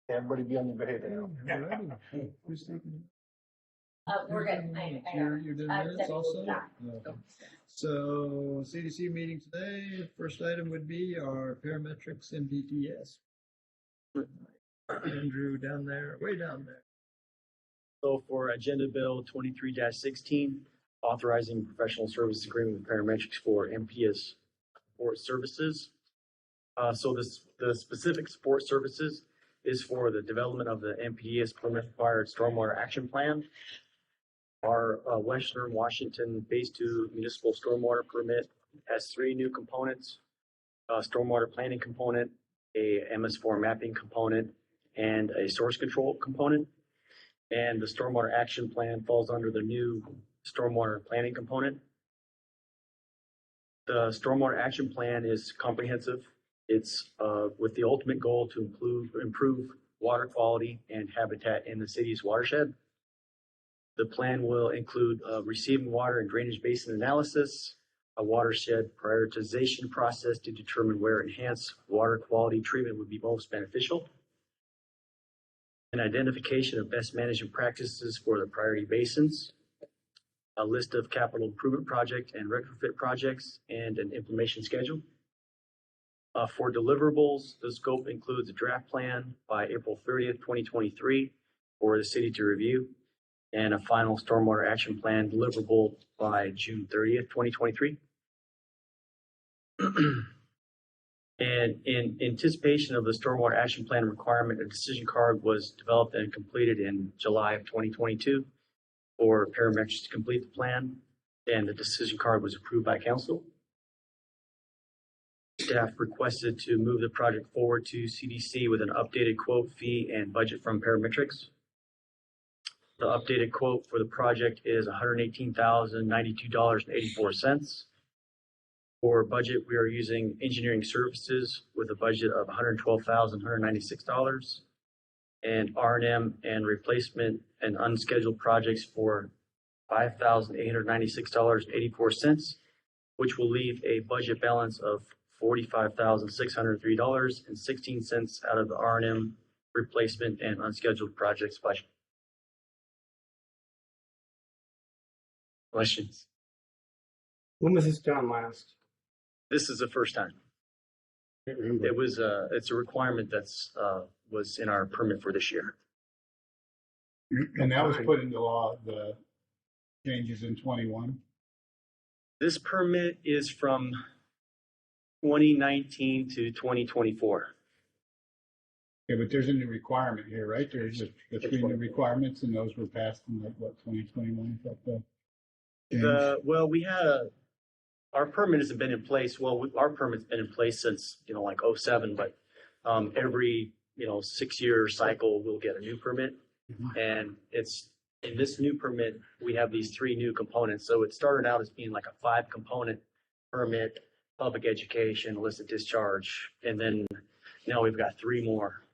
Everybody be on your behavior now. Alrighty. Who's taking We're good. You're doing minutes also? Yeah. Okay. So CDC meeting today, first item would be our parametrics MDTS. Andrew down there, way down there. So for Agenda Bill 23-16, authorizing professional services agreement with parametrics for MPS support services. So the specific support services is for the development of the MPS permit required stormwater action plan. Our Western Washington Phase 2 municipal stormwater permit has 3 new components: stormwater planning component, a MS4 mapping component, and a source control component. And the stormwater action plan falls under the new stormwater planning component. The stormwater action plan is comprehensive. It's with the ultimate goal to improve water quality and habitat in the city's watershed. The plan will include receiving water and drainage basin analysis, a watershed prioritization process to determine where enhanced water quality treatment would be most beneficial, an identification of best management practices for the priority basins, a list of capital improvement project and retrofit projects, and an implementation schedule. For deliverables, the scope includes a draft plan by April 30th, 2023 for the city to review, and a final stormwater action plan deliverable by June 30th, 2023. And in anticipation of the stormwater action plan requirement, a decision card was developed and completed in July of 2022 for parametrics to complete the plan, and the decision card was approved by council. Staff requested to move the project forward to CDC with an updated quote, fee, and budget from parametrics. The updated quote for the project is $118,092.84. For budget, we are using engineering services with a budget of $112,196, and R&M and replacement and unscheduled projects for $5,896.84, which will leave a budget balance of $45,603.16 out of the R&M replacement and unscheduled projects budget. Questions? When was this done last? This is the first time. It was it's a requirement that's was in our permit for this year. And that was put into law, the changes in 21. This permit is from 2019 to 2024. Yeah, but there's a new requirement here, right? There's the 3 new requirements, and those were passed in like what, 2021? Well, we had our permit hasn't been in place. Well, our permit's been in place since, like 07, but every, 6-year cycle, we'll get a new permit. Mm-hmm. And it's in this new permit, we have these 3 new components. So it started out as being like a 5-component permit, public education, illicit discharge, and then now we've got 3 more.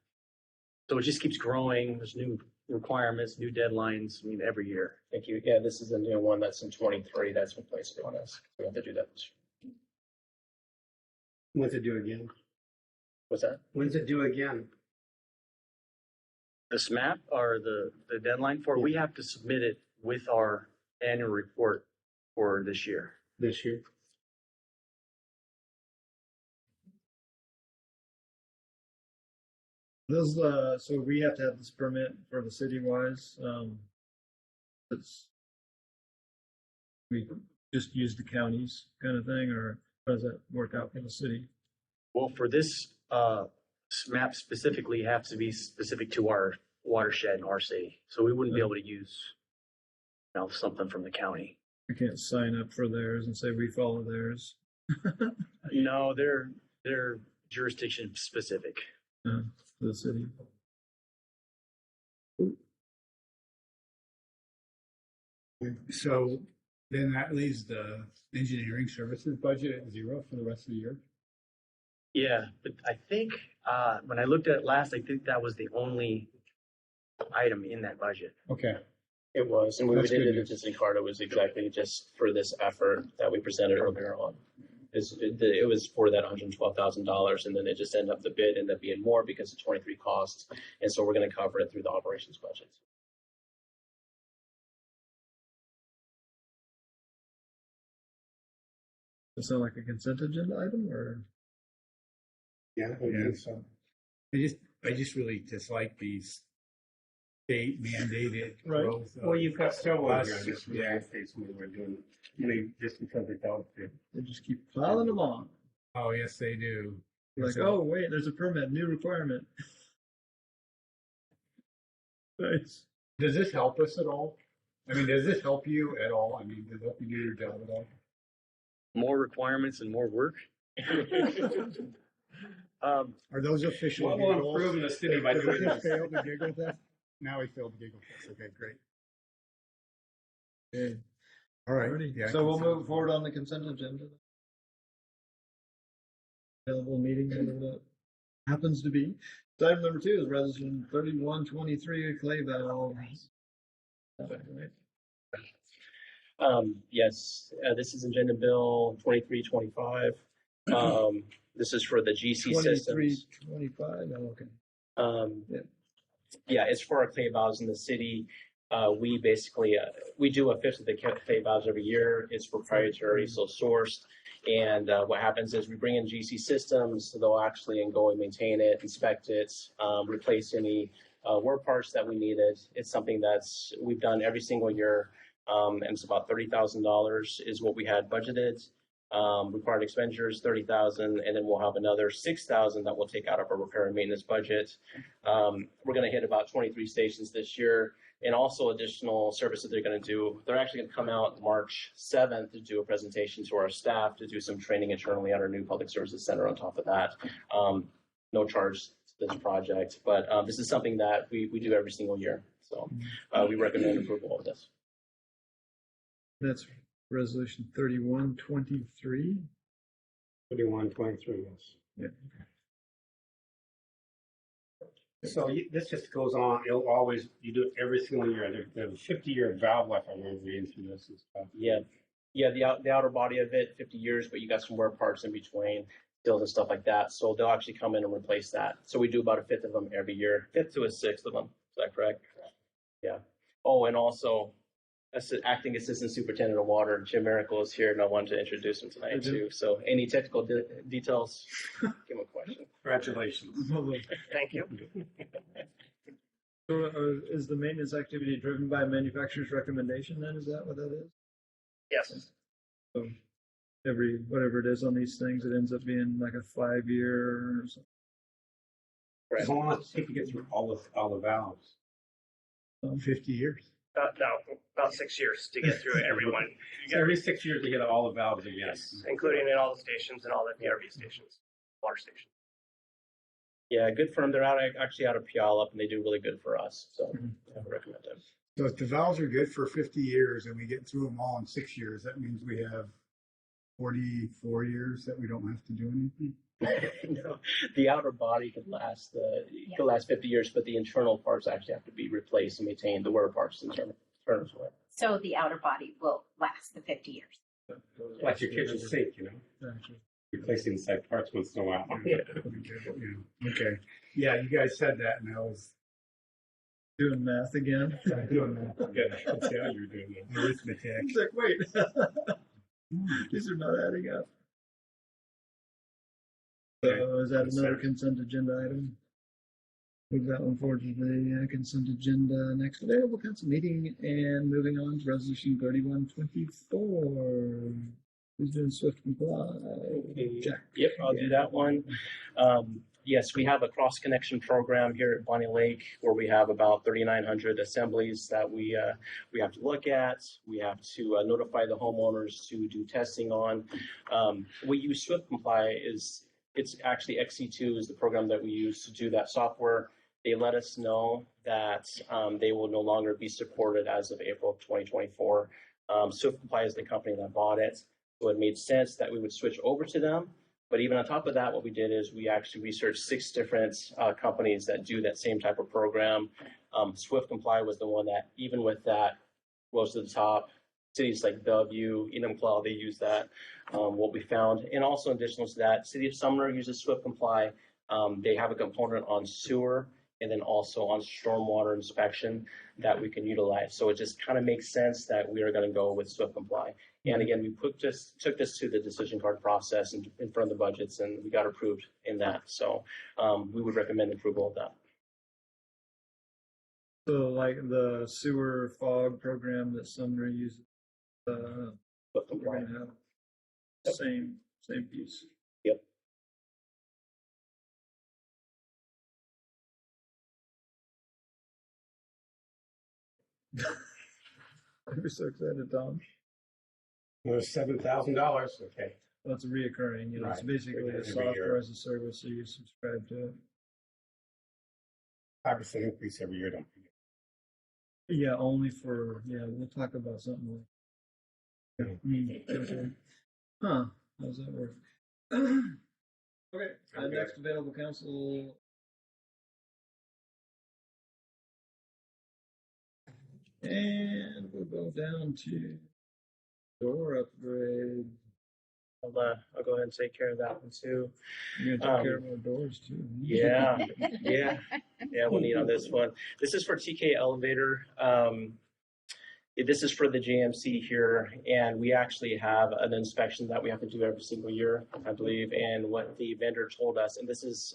So it just keeps growing. There's new requirements, new deadlines, every year. Thank you. Yeah, this is a new one that's in 23. That's replaced everyone else. We have to do that this year. When's it due again? What's that? When's it due again? The SMAP or the deadline for it, we have to submit it with our annual report for this year. This year. Those, so we have to have this permit for the city-wise. We just use the counties kind of thing, or how does that work out for the city? Well, for this SMAP specifically, it has to be specific to our watershed in our city. So we wouldn't be able to use something from the county. We can't sign up for theirs and say we follow theirs. No, they're jurisdiction specific. To the city. So then that leaves the engineering services budget at 0 for the rest of the year? Yeah, but I think when I looked at it last, I think that was the only item in that budget. Okay. It was, and we That's did good it news. just in card. It was exactly just for this effort that we presented earlier on. It was for that $112,000, and then it just ended up, the bid ended up being more because of 23 costs. And so we're going to cover it through the operations budget. Does it sound like a consent agenda item or? Yeah, I think so. I just really dislike these state mandated Right. growth. Well, you've got several Us, here in this yeah. United States we're doing, maybe just because they don't. They just keep piling them on. Oh, yes, they do. Like, oh, wait, there's a permit, new requirement. Nice. Does this help us at all? I mean, does this help you at all? I mean, does it help you do your job at all? More requirements and more work. Are those official What will giggles? improve the city by Did doing we just this? fail the giggle test? Now we failed the giggle test. Okay, great. Okay. All right. Alrighty. Yeah, So we'll consent. move forward on the consent agenda. Available meeting, whatever that happens to be. So item number 2 is resolution 3123, clay valves. Right. Yes, this is Agenda Bill 2325. This is for the GC systems. 2325, oh, okay. Yeah. Yeah, it's for our clay valves in the city. We basically, we do a fifth of the clay valves every year. It's proprietary, so sourced. And what happens is we bring in GC systems, so they'll actually go and maintain it, inspect it, replace any work parts that we needed. It's something that's we've done every single year, and it's about $30,000 is what we had budgeted. Required expenditures $30,000, and then we'll have another $6,000 that we'll take out of our repair and maintenance budget. We're going to hit about 23 stations this year, and also additional services they're going to do. They're actually going to come out March 7th to do a presentation to our staff, to do some training internally at our new public services center on top of that. No charge to this project, but this is something that we do every single year. So we recommend approval of this. That's resolution 3123. 3123, yes. Yeah. So this just goes on, it'll always, you do it every single year. There's a 50-year valve life, I remember reading through this and stuff. Yeah, the outer body of it, 50 years, but you got some work parts in between, seals and stuff like that. So they'll actually come in and replace that. So we do about a fifth of them every year, fifth to a sixth of them. Is that correct? Yeah. Oh, and also, acting assistant superintendent of water, Jim Miracle, is here, and I wanted to introduce him tonight too. So any technical details, give him a question. Congratulations. Thank you. So is the maintenance activity driven by manufacturer's recommendation then? Is that what that is? Yes. So every, whatever it is on these things, it ends up being like a 5-year or something. Right. How long does it take to get through all the valves? 50 years. About 6 years to get through everyone. You So get, every 6 years we hit all the valves again. yes, including in all the stations and all the PRV stations, water stations. Yeah, good firm. They're actually out of Puyallup, and they do really good for us. So I would recommend them. So if the valves are good for 50 years and we get through them all in 6 years, that means we have 44 years that we don't have to do anything. No, the outer body could last 50 years, but the internal parts actually have to be replaced and maintained. The wear parts internal as well. So the outer body will last the 50 years. Like your kitchen sink, you know, replacing inside parts once in a while. Yeah. Okay. Yeah, you guys said that, and I was Doing math again. doing that. Yeah, I could tell you were doing that. Arithmetic. He's like, wait, these are not adding up. So is that another consent agenda item? Move that one forward to the consent agenda. Next available council meeting, and moving on to resolution 3124. Who's doing swift comply? Jack. Yep, I'll do that one. Yes, we have a cross connection program here at Bonney Lake where we have about 3,900 assemblies that we have to look at. We have to notify the homeowners to do testing on. We use Swift Comply it's actually XC2 is the program that we use to do that software. They let us know that they will no longer be supported as of April of 2024. Swift Comply is the company that bought it, so it made sense that we would switch over to them. But even on top of that, what we did is we actually researched 6 different companies that do that same type of program. Swift Comply was the one that, even with that, rose to the top. cities like Bellevue, Enumclaw, they use that, what we found. And also additional to that, City of Sumner uses Swift Comply. They have a component on sewer and then also on stormwater inspection that we can utilize. So it just kind of makes sense that we are going to go with Swift Comply. And again, we took this to the decision card process in front of the budgets, and we got approved in that. So we would recommend approval of that. So like the sewer fog program that Sumner uses, Swift we're Comply. gonna have same piece. Yep. We're so excited, Tom. It was $7,000. Okay. Well, it's reoccurring, you know, it's Right. basically a Every software year. as a service, so you subscribe to it. 5% increase every year. Don't forget. Yeah, only for, we'll talk about something like. Okay. Huh, how's that work? Okay, Okay. next available council. And we'll go down to door upgrade. I'll go ahead and take care of that one too. You're gonna take care of our doors too. Yeah, we'll need on this one. This is for TK Elevator. This is for the JMC here, and we actually have an inspection that we have to do every single year, I believe. And what the vendor told us, and this is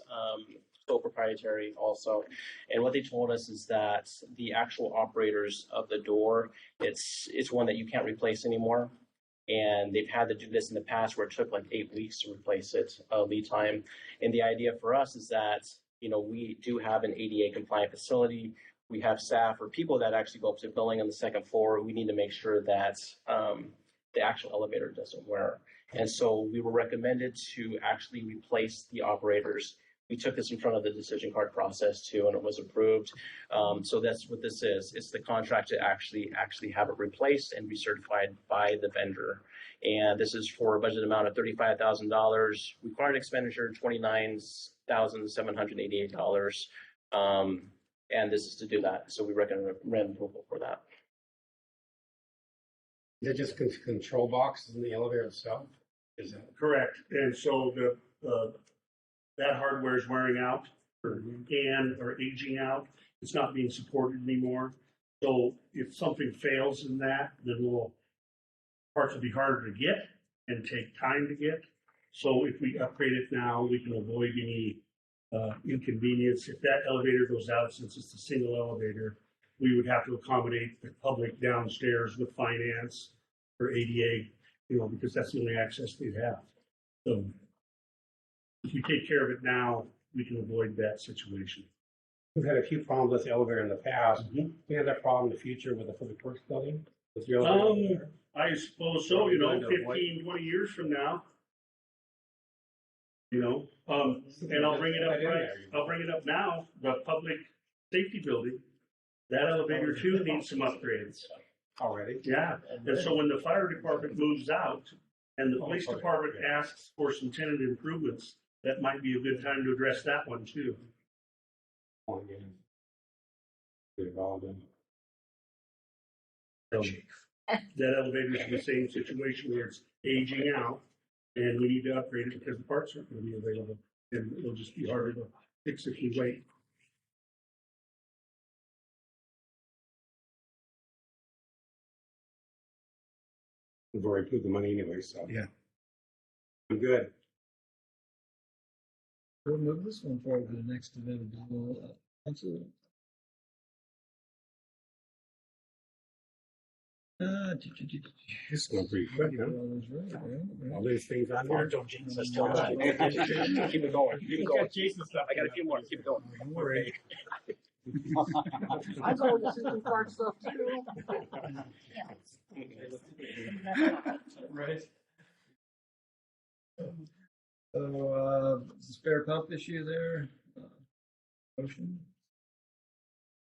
still proprietary also, and what they told us is that the actual operators of the door, it's one that you can't replace anymore. And they've had to do this in the past where it took like 8 weeks to replace it, lead time. And the idea for us is that, we do have an ADA compliant facility. We have staff or people that actually go up to the building on the second floor. We need to make sure that the actual elevator doesn't wear. And so we were recommended to actually replace the operators. We took this in front of the decision card process too, and it was approved. So that's what this is. It's the contract to actually have it replaced and be certified by the vendor. And this is for a budget amount of $35,000, required expenditure $29,788. And this is to do that. So we recommend approval for that. Is it just control boxes in the elevator itself? Is that Correct. And so that hardware is wearing out or aging out. It's not being supported anymore. So if something fails in that, then parts will be harder to get and take time to get. So if we upgrade it now, we can avoid any inconvenience. If that elevator goes out, since it's a single elevator, we would have to accommodate the public downstairs with finance or ADA, because that's the only access they'd have. So if we take care of it now, we can avoid that situation. We've had a few problems with the elevator in the past. We have that problem in the future with the public works building. With the elevator. I suppose so, 15, 20 years from now. And I'll bring it up I'll bring it up now, the public safety building. That elevator too needs some upgrades. Already. Yeah, and so when the fire department moves out and the police department asks for some tenant improvements, that might be a good time to address that one too. That elevator's in the same situation where it's aging out and we need to upgrade it because the parts aren't going to be available. And it'll just be harder to fix if you wait. We've already approved the money anyway, so. Yeah. I'm good. We'll move this one forward to the next available council. It's going pretty quick, huh? All these things on here. Don't jinx us, Tom. Keep it going. Keep it going. I got a few more. Keep it going. Don't worry. I know the decision card stuff too. Right. So, spare pump issue there. Motion.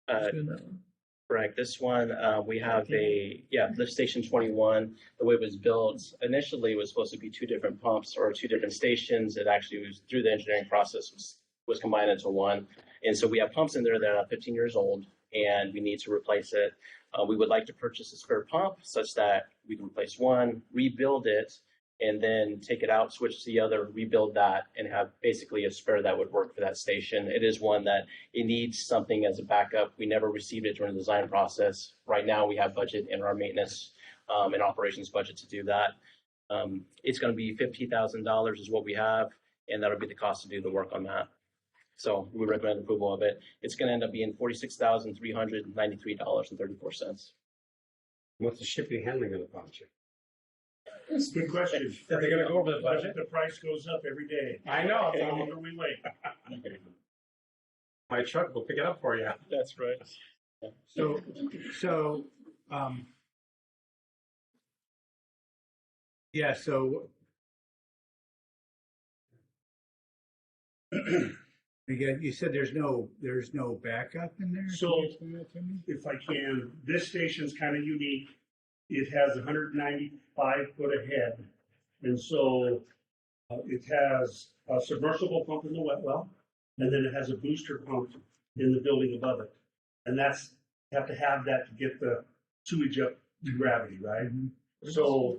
Doing that one? Correct. This one, we have lift station 21. The way it was built initially, it was supposed to be two different pumps or two different stations. It actually was through the engineering process was combined into one. And so we have pumps in there that are 15 years old and we need to replace it. We would like to purchase a spare pump such that we can replace one, rebuild it, and then take it out, switch to the other, rebuild that, and have basically a spare that would work for that station. It is one that it needs something as a backup. We never received it during the design process. Right now, we have budget in our maintenance and operations budget to do that. It's going to be $50,000 is what we have, and that'll be the cost to do the work on that. So we recommend approval of it. It's going to end up being $46,393.34. What's the shipping handling going to cost you? Good question. Are they gonna go over the budget? The price goes up every day. I know. The longer we wait. My truck will pick it up for you. That's right. So, yeah, so again, you said there's no backup in there? So- Can you explain that to me? If I can, this station's kind of unique. It has 195 foot ahead. And so it has a submersible pump in the wet well, and then it has a booster pump in the building above it. And that's, you have to have that to get the sewage up to gravity, right? So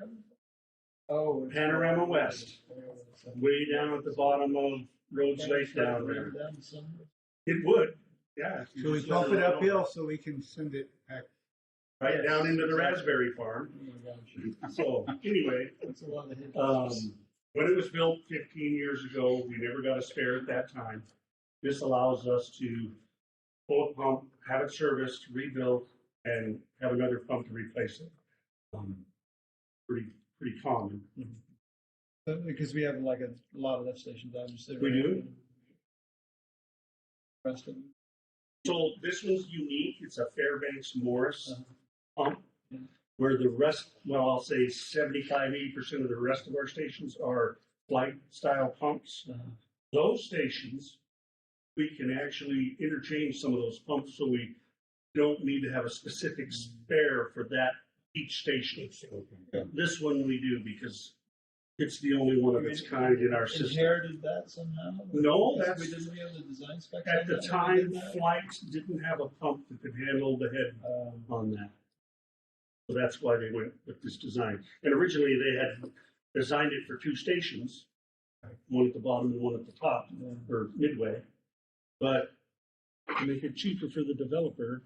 Oh. Panorama West, way down at the bottom of Rhodes Lake down there. It would, yeah. So we pump it uphill so we can send it back. Right down into the raspberry farm. So anyway, That's a lot of hit. when it was built 15 years ago, we never got a spare at that time. This allows us to pull a pump, have it serviced, rebuilt, and have another pump to replace it. Pretty common. Because we have like a lot of lift stations, obviously. We do? Rest of them. So this one's unique. It's a Fairbanks Morris pump, Yeah. where the rest, well, I'll say 75–80% of the rest of our stations are flight style pumps. Those stations, we can actually interchange some of those pumps, so we don't need to have a specific spare for that each station. This one we do because it's the only one of its kind in our system. Inherited that somehow? No, Yes, that's, we didn't have the design specs. at on the that when we time, did that? flights didn't have a pump that could handle the head on that. So that's why they went with this design. And originally they had designed it for two stations, one at the bottom and one at the top, or midway. But to make it cheaper for the developer,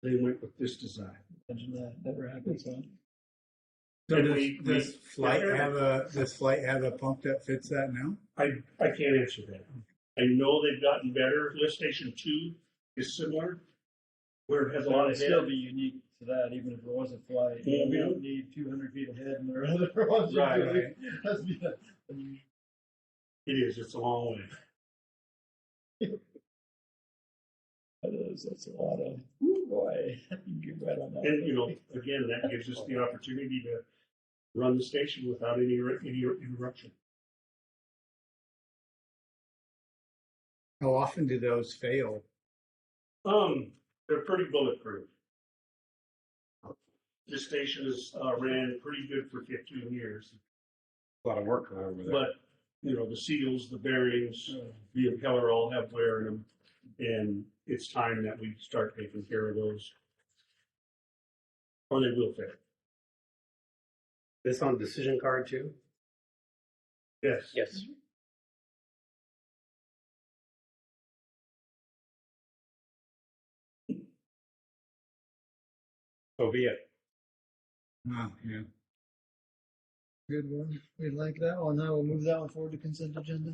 they went with this design. Imagine that never happens, huh? So And does Flight have a pump that fits that now? I can't answer that. I know they've gotten better. Lift station 2 is similar, where it has a lot It'd of still head. be unique to that, even if it was a flight. Mhm. We don't need 200 feet ahead and there are other ones. Right. Has to be It is, it's a long way. that's a lot of, woo, boy, you get right on that. And, you know, again, that gives us the opportunity to run the station without any interruption. How often do those fail? They're pretty bulletproof. This station has ran pretty good for 15 years, A lot of work over there. but, you know, the seals, the bearings, the impeller all have wear in them. And it's time that we start taking care of those, or they will fail. This on decision card too? Yes. Yes. So be it. Oh, yeah. Good one. We like that one. Now we'll move that one forward to consent agenda.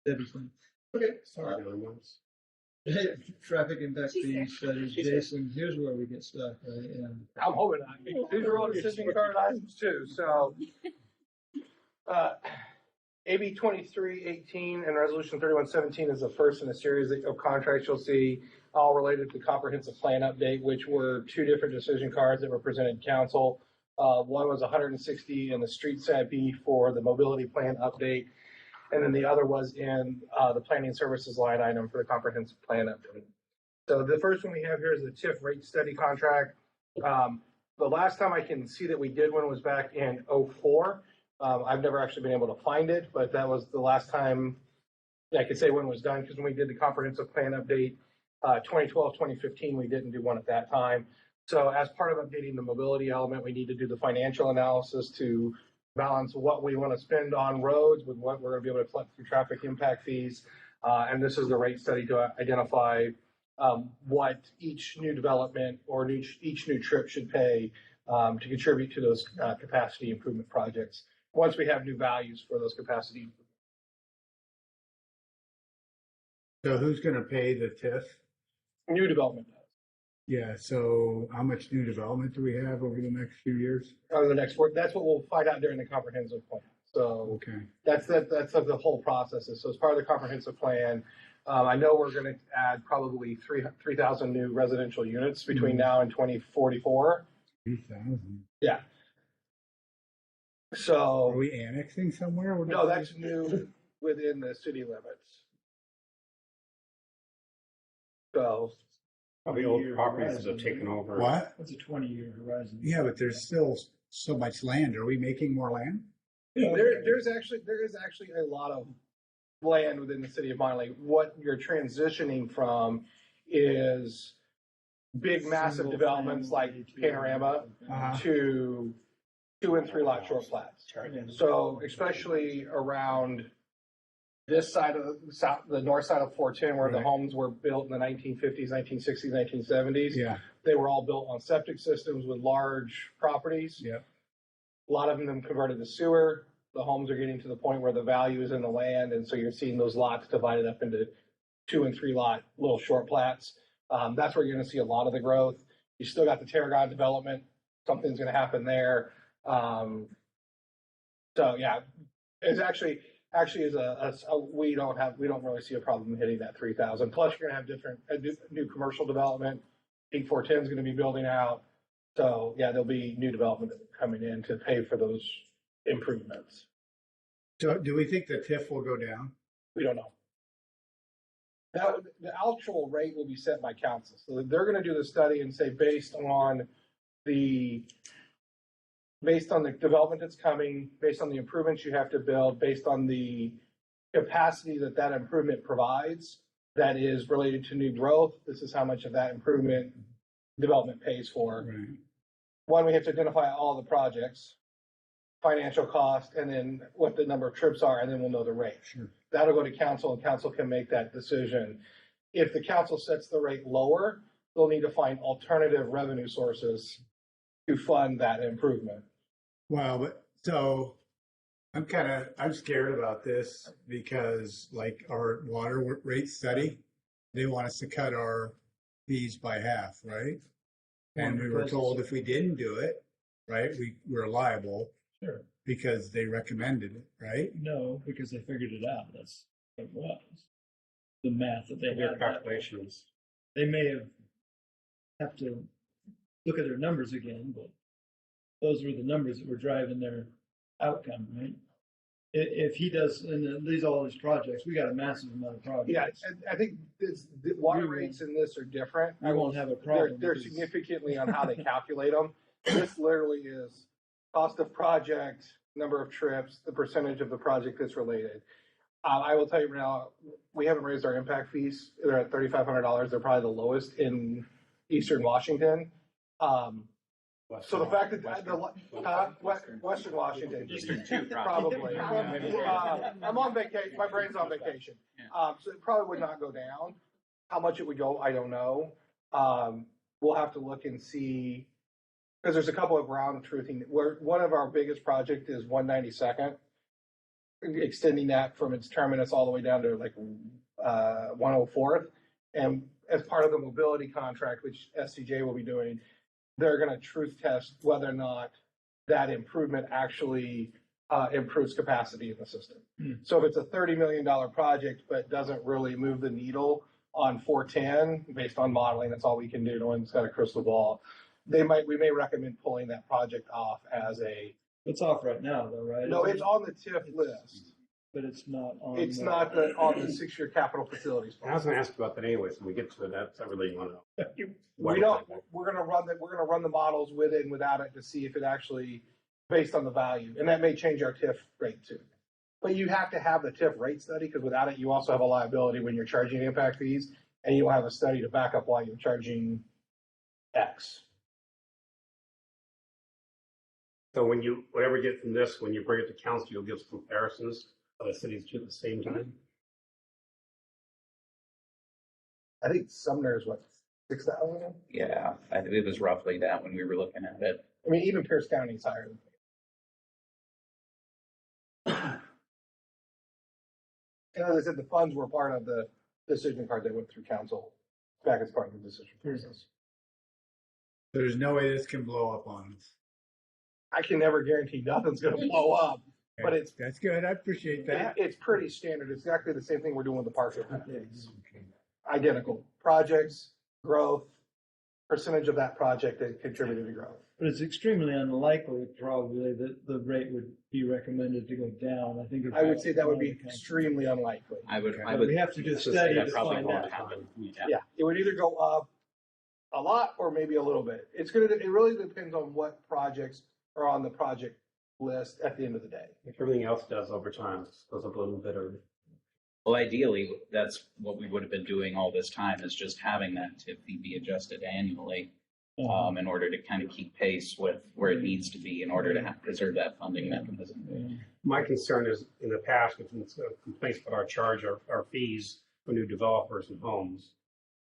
Debbie's fine. Okay. Sorry, no one's. Traffic impact fee studies. Jason, here's where we get stuck, right? Yeah. I'm hoping not. These are all decision card items too, so. AB 2318 and Resolution 3117 is the first in a series of contracts you'll see, all related to the comprehensive plan update, which were two different decision cards that were presented to council. One was 160 in the street CIP for the mobility plan update, and then the other was in the planning services line item for the comprehensive plan update. So the first one we have here is the TIF rate study contract. The last time I can see that we did one was back in '04. I've never actually been able to find it, but that was the last time I could say when it was done, because when we did the comprehensive plan update, 2012, 2015, we didn't do one at that time. So as part of updating the mobility element, we need to do the financial analysis to balance what we want to spend on roads with what we're going to be able to collect through traffic impact fees. And this is the rate study to identify what each new development or each new trip should pay to contribute to those capacity improvement projects once we have new values for those capacity. So who's gonna pay the TIF? New development does. Yeah, so how much new development do we have over the next few years? Over the next work, that's what we'll find out during the comprehensive plan. So Okay, that's what the whole process is. So as part of the comprehensive plan, I know we're going to add probably 3,000 new residential units between now and 2044. 3,000. Yeah. Are So we annexing somewhere? What no, is that's new within the city limits. So Probably old properties that have taken over. What? That's a 20-year horizon. Yeah, but there's still so much land. Are we making more land? there is actually a lot of land within the city of Bonney. What you're transitioning from is big, massive Single developments like family, Panorama to 2 and 3 lot short flats. So especially around this side of the north side of 410, where the Right. homes were built in the 1950s, 1960s, 1970s. Yeah, They were all built on septic systems with large properties. yeah. A lot of them converted to sewer. The homes are getting to the point where the value is in the land, and so you're seeing those lots divided up into 2 and 3 lot little short plats. That's where you're going to see a lot of the growth. You still got the Tarragon development. Something's going to happen there. So yeah, it's actually is we don't really see a problem hitting that 3,000. Plus, you're going to have new commercial development. Peak 410 is going to be building out. So yeah, there'll be new development coming in to pay for those improvements. So do we think the TIF will go down? We don't know. The actual rate will be set by council. So they're going to do the study and say based on the development that's coming, based on the improvements you have to build, based on the capacity that improvement provides, that is related to new growth. This is how much of that improvement development pays for. Right. One, we have to identify all the projects, financial cost, and then what the number of trips are, and then we'll know the rate. Sure. That'll go to council, and council can make that decision. If the council sets the rate lower, they'll need to find alternative revenue sources to fund that improvement. Well, but so I'm scared about this because like our water rate study, they want us to cut our fees by half, right? And we were told if we didn't do it, right, we're liable. Sure. Because they recommended it, right? No, because they figured it out. That's what it was. The math that they Their had. calculations. They may have to look at their numbers again, but those were the numbers that were driving their outcome, right? If he does, and all these projects, we got a massive amount of projects. Yeah, I think the water rates in this are different. We won't have a problem. They're because- significantly on how they calculate them. This literally is cost of project, number of trips, the percentage of the project that's related. I will tell you right now, we haven't raised our impact fees. They're at $3,500. They're probably the lowest in Eastern Washington. So the fact that Western Washington, Eastern too, probably. Probably. I'm on vacation. My brain's on vacation. So it probably would not go down. How much it would go, I don't know. We'll have to look and see, because there's a couple of ground truthing. One of our biggest project is 192nd, extending that from its terminus all the way down to like 104th. And as part of the mobility contract, which SCJ will be doing, they're going to truth test whether or not that improvement actually improves capacity in the system. So if it's a $30 million project, but doesn't really move the needle on 410, based on modeling, that's all we can do. No one's got a crystal ball. We may recommend pulling that project off as a. It's off right now, though, right? No, it's on the TIF list. But it's not on. It's not on the 6-year capital facilities. I was going to ask about that anyways. When we get to it, that's I really want to know. We don't. We're going to run the models with it and without it to see if it actually based on the value, and that may change our TIF rate too. But you have to have the TIF rate study because without it, you also have a liability when you're charging impact fees. and you don't have a study to back up why you're charging X. So whatever you get from this, when you bring it to council, you'll give some comparisons of the cities do at the same time. I think Sumner is what, 6,000? Yeah, it was roughly that when we were looking at it. I mean, even Pierce County is higher. And as I said, the funds were part of the decision card that went through council back as part of the decision process. There's no way this can blow up on us. I can never guarantee nothing's gonna blow up, but it's, That's good. I appreciate that. it's pretty standard. It's exactly the same thing we're doing with the park impacts. Identical projects, growth, percentage of that project that contributed to growth. But it's extremely unlikely, probably, that the rate would be recommended to go down. I think. I would say that would be extremely unlikely. I would. We have to do a so study that to probably find won't out. happen. Yeah. Yeah, it would either go up a lot or maybe a little bit. It really depends on what projects are on the project list at the end of the day. If everything else does over time, it goes up a little bit or. Well, ideally, that's what we would have been doing all this time, is just having that tip fee be adjusted annually, in order to kind of keep pace with where it needs to be in order to preserve that funding mechanism. My concern is, in the past, with complaints about our fees for new developers and homes,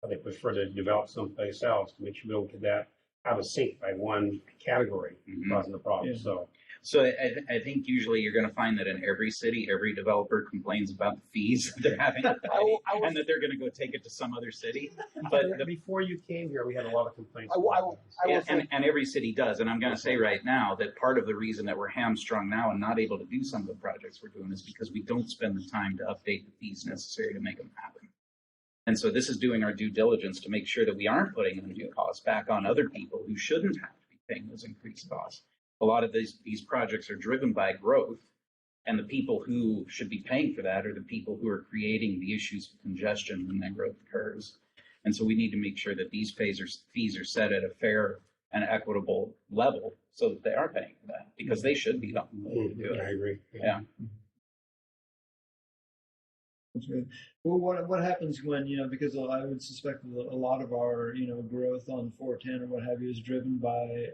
they prefer to develop someplace else to make sure we don't get that out of sync by one category, causing the problem. Yeah. So I think usually you're going to find that in every city, every developer complains about the fees that they're having to pay, and that they're going to go take it to some other city. But Before you came here, we had a lot of complaints. and every city does. And I'm going to say right now that part of the reason that we're hamstrung now and not able to do some of the projects we're doing is because we don't spend the time to update the fees necessary to make them happen. And so this is doing our due diligence to make sure that we aren't putting undue costs back on other people who shouldn't have to be paying those increased costs. A lot of these projects are driven by growth, and the people who should be paying for that are the people who are creating the issues of congestion when that growth occurs. And so we need to make sure that these fees are set at a fair and equitable level so that they are paying for that, because they should be the one to do it. I agree. Yeah. That's good. Well, what happens when, because I would suspect that a lot of our, growth on 410 or what have you is driven by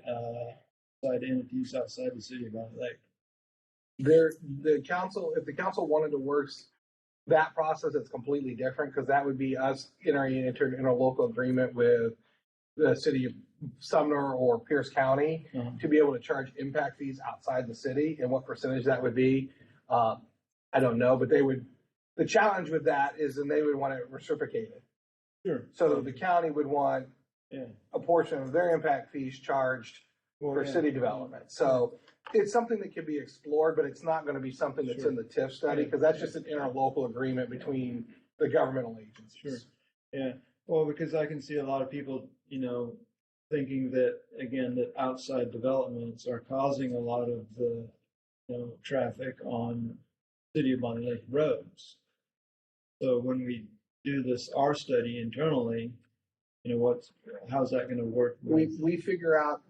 outside entities outside the city of Bonney Lake. The council, if the council wanted to work that process, it's completely different, because that would be us entering into a local agreement with the city of Sumner or Pierce County to be able to charge impact fees outside the city, and what percentage that would be. I don't know, but the challenge with that is then they would want it reciprocated. Sure. So the county would want a portion of their impact fees charged for city development. So it's something that can be explored, but it's not going to be something that's in the TIF study, because that's just an interlocal agreement between the governmental agencies. Sure. Yeah. Well, because I can see a lot of people, thinking that, again, that outside developments are causing a lot of the, traffic on City of Bonney Lake roads. So when we do our study internally, how's that going to work? We figure out,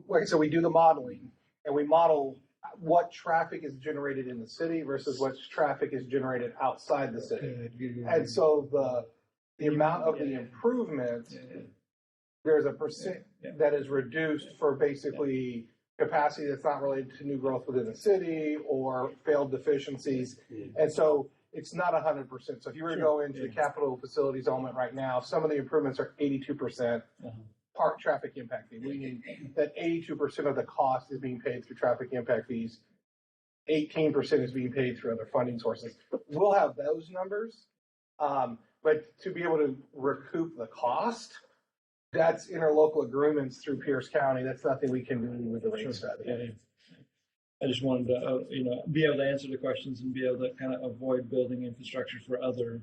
like I said, we do the modeling, and we model what traffic is generated in the city versus what traffic is generated outside the city. And so the amount of the improvement, there's a percent that is reduced for basically capacity that's not related to new growth within the city or failed deficiencies. And so it's not 100%. So if you were to go into the capital facilities element right now, some of the improvements are 82% park traffic impact fee, meaning that 82% of the cost is being paid through traffic impact fees. 18% is being paid through other funding sources. We'll have those numbers, but to be able to recoup the cost, that's interlocal agreements through Pierce County. That's nothing we can do with the rate study. Yeah. I just wanted to, be able to answer the questions and be able to kind of avoid building infrastructure for other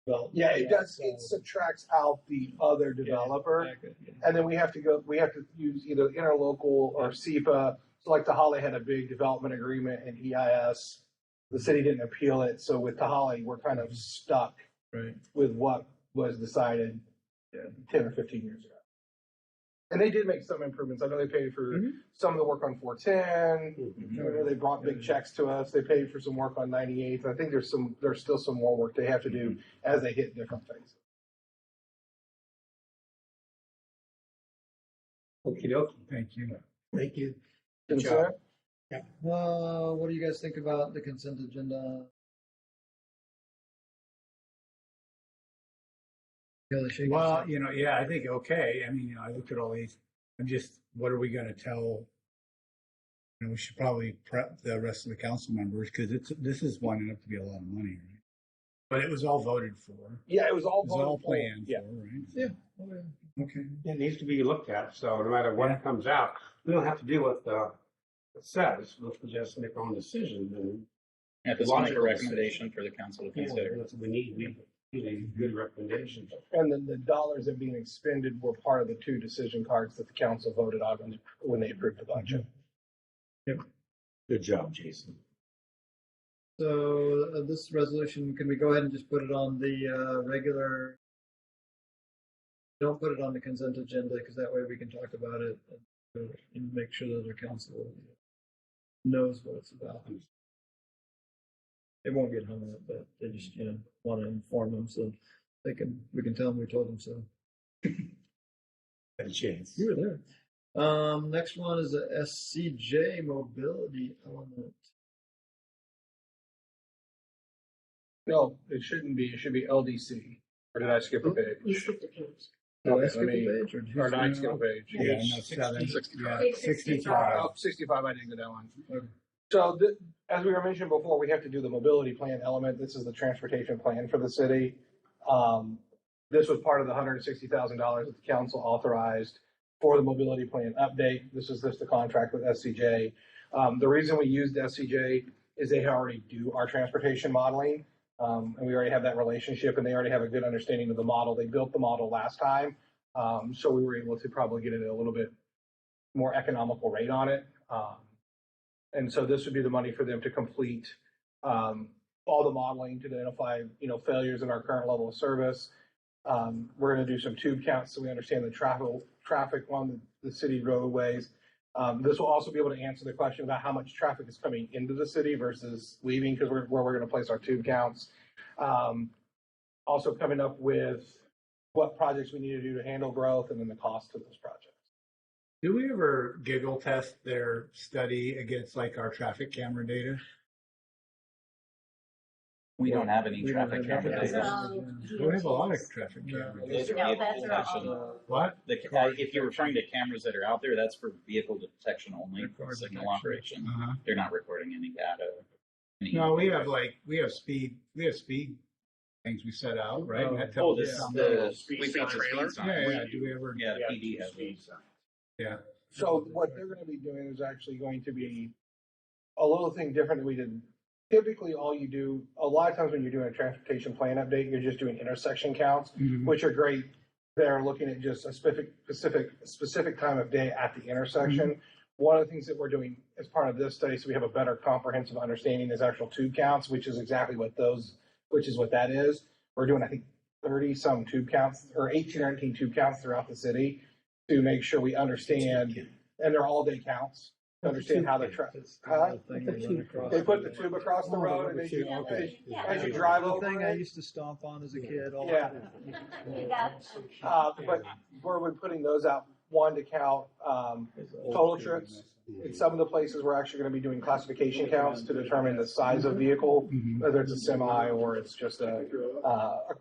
development. Yeah, it does. It subtracts out the other developer, and then we have to use either interlocal or SEPA. So like Tahali had a big development agreement in EIS. The city didn't appeal it. So with Tahali, we're kind of stuck with what was decided 10 or 15 years ago. And they did make some improvements. I know they paid for some of the work on 410. They brought big checks to us. They paid for some work on 98. I think there's still some more work they have to do as they hit different things. Okey doke. Thank you. Thank you. Consent? Yeah. What do you guys think about the consent agenda? Kelly, shake your Well, head. yeah, I think, okay. I mean, I look at all these, I'm just, what are we gonna tell? We should probably prep the rest of the council members, because this is winding up to be a lot of money, right? But it was all voted for. Yeah, it was all It was all voted for. planned Yeah. for, right? Yeah. Oh, yeah. Okay. It needs to be looked at, so no matter what comes out, we don't have to do what it says, we can just make our own decision and. Have to make a Logical recommendation for the council to consider. That's what we need, we need a good recommendation. And then the dollars that are being expended were part of the two decision cards that the council voted on when they approved the budget. Good job, Jason. So this resolution, can we go ahead and just put it on the regular? Don't put it on the consent agenda, because that way we can talk about it and make sure that the council knows what it's about. They won't get hung up, but they just, want to inform them so we can tell them we told them so. Had a chance. You were there. Next one is a SCJ mobility element. No, it shouldn't be. It should be LDC. Or did I skip a page? You skipped a page. Did I Okay, skip let me- a page, or did you Or did I skip skip a page? Yeah, no, 7, 65. yeah, 65. Oh, 65, I didn't go that one. Okay. So as we were mentioning before, we have to do the mobility plan element. This is the transportation plan for the city. This was part of the $160,000 that the council authorized for the mobility plan update. This is just the contract with SCJ. The reason we used SCJ is they already do our transportation modeling. And we already have that relationship, and they already have a good understanding of the model. They built the model last time. So we were able to probably get it a little bit more economical rate on it. And so this would be the money for them to complete all the modeling to identify, failures in our current level of service. We're going to do some tube counts so we understand the traffic on the city roadways. This will also be able to answer the question about how much traffic is coming into the city versus leaving, because where we're going to place our tube counts. Also coming up with what projects we need to do to handle growth and then the cost of those projects. Do we ever giggle test their study against like our traffic camera data? We don't have any We don't traffic have camera traffic data. cameras. We have a lot of traffic No. cameras. Those are No, vehicle that's our detection. What? If you're referring to cameras that are out there, that's for vehicle detection only, Car signal detection. operation. Uh-huh. They're not recording any data. No, we have speed things we set out, right? And that Oh, tells this, us how the, many- we think it's trailer? speed sign. Yeah, do we ever? Yeah, the PD has speed those. sign. Yeah. So what they're going to be doing is actually going to be a little thing different than we did. Typically, all you do, a lot of times when you're doing a transportation plan update, you're just doing intersection counts, Mhm. which are great. They're looking at just a specific time of day at the intersection. One of the things that we're doing as part of this study, so we have a better comprehensive understanding, is actual tube counts, which is exactly what that is. We're doing, I think, 30 some tube counts, or 18 or 19 tube counts throughout the city to make sure we understand, and they're all day counts, to understand how the traffic. Huh? They put the tube across the road, and as you drive The over thing I it, used to stomp on as a kid. Yeah. But where we're putting those out, one to count total trips. In some of the places, we're actually going to be doing classification counts to determine the size of vehicle, whether it's a semi or it's just a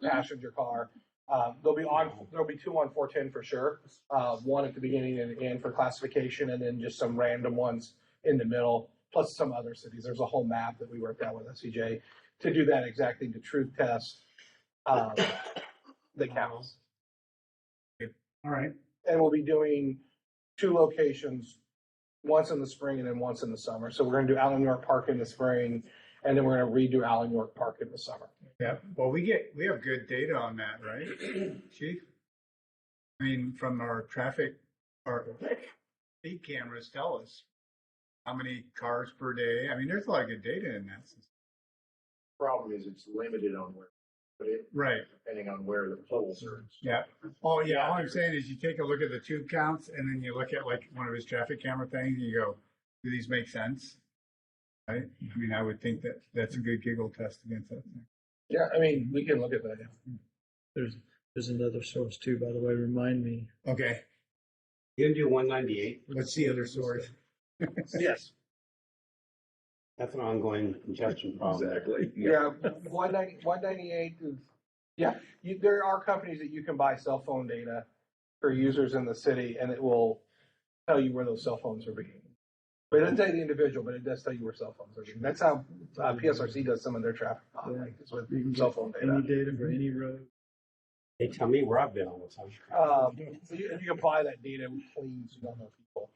passenger car. There'll be two on 410 for sure. One at the beginning and end for classification, and then just some random ones in the middle, plus some other cities. There's a whole map that we worked out with SCJ to do that exact thing, to truth test the counts. All right. And we'll be doing 2 locations, once in the spring and then once in the summer. So we're going to do Allen York Park in the spring, and then we're going to redo Allen York Park in the summer. Yeah. Well, we have good data on that, right, Chief? I mean, from our speed cameras tell us how many cars per day. I mean, there's a lot of good data in that system. Problem is it's limited on where, but it, Right. depending on where the poles are. Yeah. Oh, yeah. All I'm saying is you take a look at the tube counts and then you look at like one of his traffic camera things and you go, do these make sense? Right? I mean, I would think that that's a good giggle test against that thing. Yeah, I mean, we can look at that. There's another source too, by the way. Remind me. Okay. You can do 198. What's the other source? Yes. That's an ongoing congestion problem. Exactly. Yeah, 198 is, yeah, there are companies that you can buy cell phone data for users in the city, and it will tell you where those cell phones are being. But it doesn't tell you the individual, but it does tell you where cell phones are being. That's how PSRC does some of their traffic modeling, is with You can cell get phone any data. data for any road. They tell me where I've been all the time. So you can buy that data clean, so you don't know people.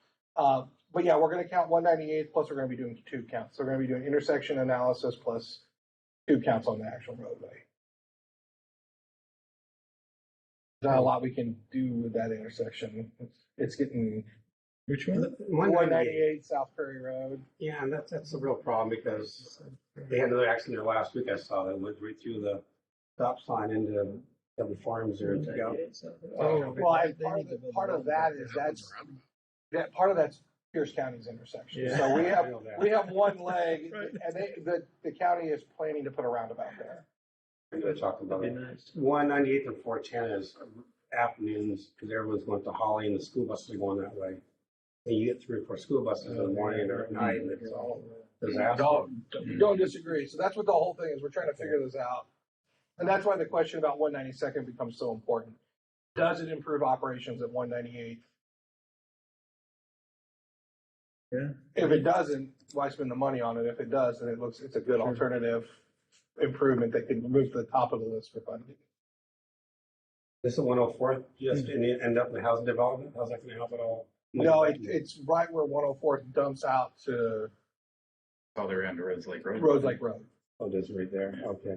But yeah, we're going to count 198, plus we're going to be doing tube counts. So we're going to be doing intersection analysis plus tube counts on the actual roadway. There's not a lot we can do with that intersection. It's getting Which one? 198 South Prairie Road. Yeah, and that's a real problem because they had another accident there last week. I saw that went right through the stop sign into the farms there to go. Oh, well, and part of that is part of that's Pierce County's intersection. Yeah. So I know that. we have one leg, Right. and the county is planning to put a roundabout there. We're talking about That'd be nice. 198 and 410 is afternoons because everyone's going to Holly and the school buses are going that way. And you get 3 or 4 school buses in the morning or at night, and it's all disaster. Don't disagree. So that's what the whole thing is. We're trying to figure this out. And that's why the question about 192nd becomes so important. Does it improve operations at 198? Yeah. If it doesn't, why spend the money on it? If it does, then it's a good alternative improvement that can move to the top of the list for funding. This is 104th, just and you end up in the housing development. How's that going to help at all? No, it's right where 104 dumps out to Other end of Rose Lake Road. Rose Lake Road. Oh, it is right there. Okay.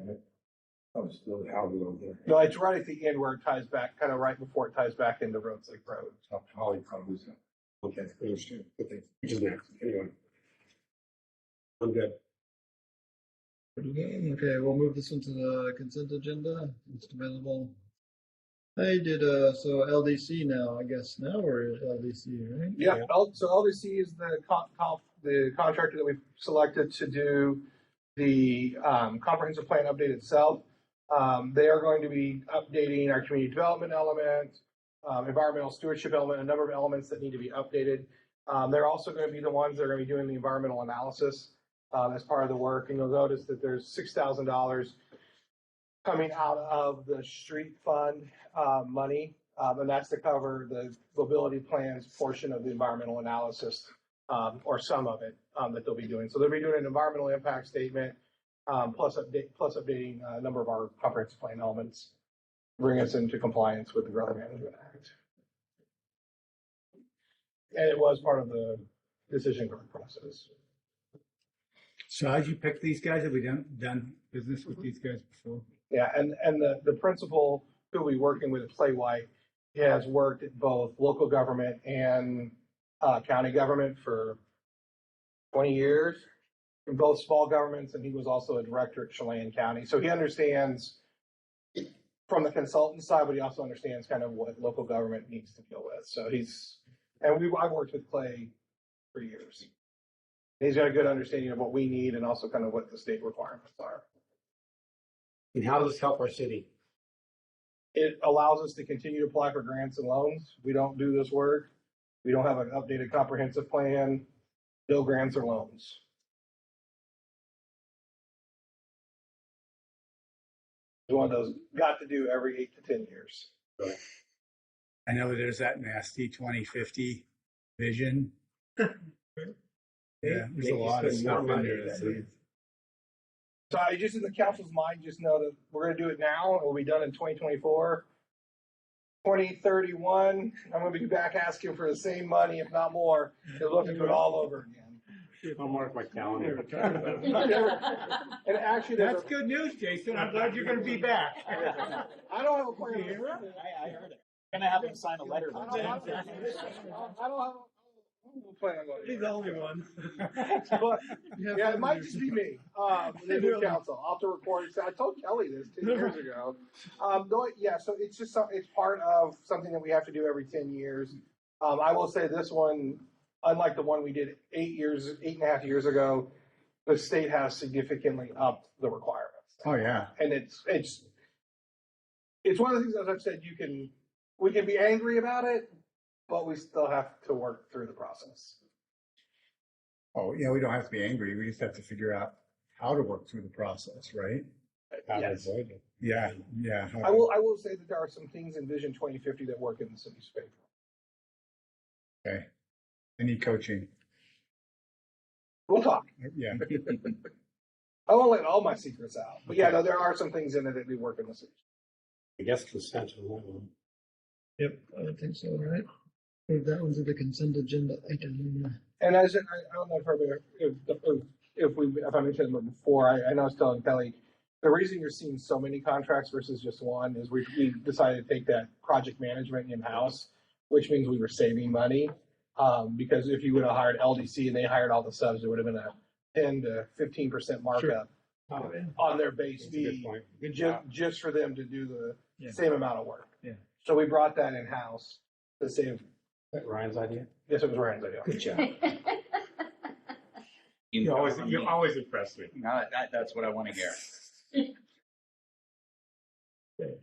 Oh, it's still housing over there. No, it's right at the end where it ties back, kind of right before it ties back into Rose Lake Road. Top Holly probably. So. Okay, understood. Good thing. Which is next. Anyway, I'm good. Okay, we'll move this one to the consent agenda. It's available. I did, so LDC now, I guess now we're at LDC, right? Yeah. So LDC is the contractor that we've selected to do the comprehensive plan update itself. They are going to be updating our community development element, environmental stewardship element, a number of elements that need to be updated. They're also going to be the ones that are going to be doing the environmental analysis as part of the work. And you'll notice that there's $6,000 coming out of the street fund money, and that's to cover the mobility plans portion of the environmental analysis, or some of it that they'll be doing. So they'll be doing an environmental impact statement, plus updating a number of our comprehensive plan elements, bring us into compliance with the Growth Management Act. And it was part of the decision process. So how'd you pick these guys? Have we done business with these guys before? Yeah, and the principal who we working with at Clay White has worked at both local government and county government for 20 years in both small governments, and he was also a director at Chelan County. So he understands from the consultant side, but he also understands kind of what local government needs to deal with. So I've worked with Clay for years. He's got a good understanding of what we need and also kind of what the state requirements are. And how does this help our city? It allows us to continue to apply for grants and loans. We don't do this work. We don't have an updated comprehensive plan, no grants or loans. It's one of those got to do every 8 to 10 years. I know there's that nasty 2050 vision. Yeah, there's a lot of stuff in there. So I just, in the council's mind, just know that we're going to do it now. It will be done in 2024. 2031, I'm going to be back asking for the same money, if not more. They'll look to do it all over again. I'll mark my calendar. And actually, That's good news, Jason. I'm glad you're going to be back. I don't have a plan. I heard it. Gonna have him sign a letter. I don't have a plan on going. He's the only one. But yeah, it might just be me. The new council. I'll have to record it. I told Kelly this 10 years ago. Yeah, so it's just it's part of something that we have to do every 10 years. I will say this one, unlike the one we did 8.5 years ago, the state has significantly upped the requirements. Oh, yeah. And it's one of the things, as I've said, we can be angry about it, but we still have to work through the process. Oh, yeah, we don't have to be angry. We just have to figure out how to work through the process, right? How to Yes. avoid it. Yeah, yeah. how I to- will say that there are some things in Vision 2050 that work in the city's favor. Okay. I need coaching. We'll talk. Yeah. I won't let all my secrets out, but yeah, no, there are some things in it that do work in the city. I guess consent on that one. Yep, I would think so, right? Move that one to the consent agenda item. And as I don't know if I mentioned it before, I know I was telling Kelly, the reason you're seeing so many contracts versus just one is we decided to take that project management in-house, which means we were saving money. Because if you would have hired LDC and they hired all the subs, it would have been a 10 to 15% markup Oh, yeah. on their base That's a good fee, point. just for them to do the Yeah. same amount of work. Yeah. So we brought that in-house to save, Is that Ryan's idea? yes, it was Ryan's idea. Good job. You always impress me. No, that's what I want to hear. Okay.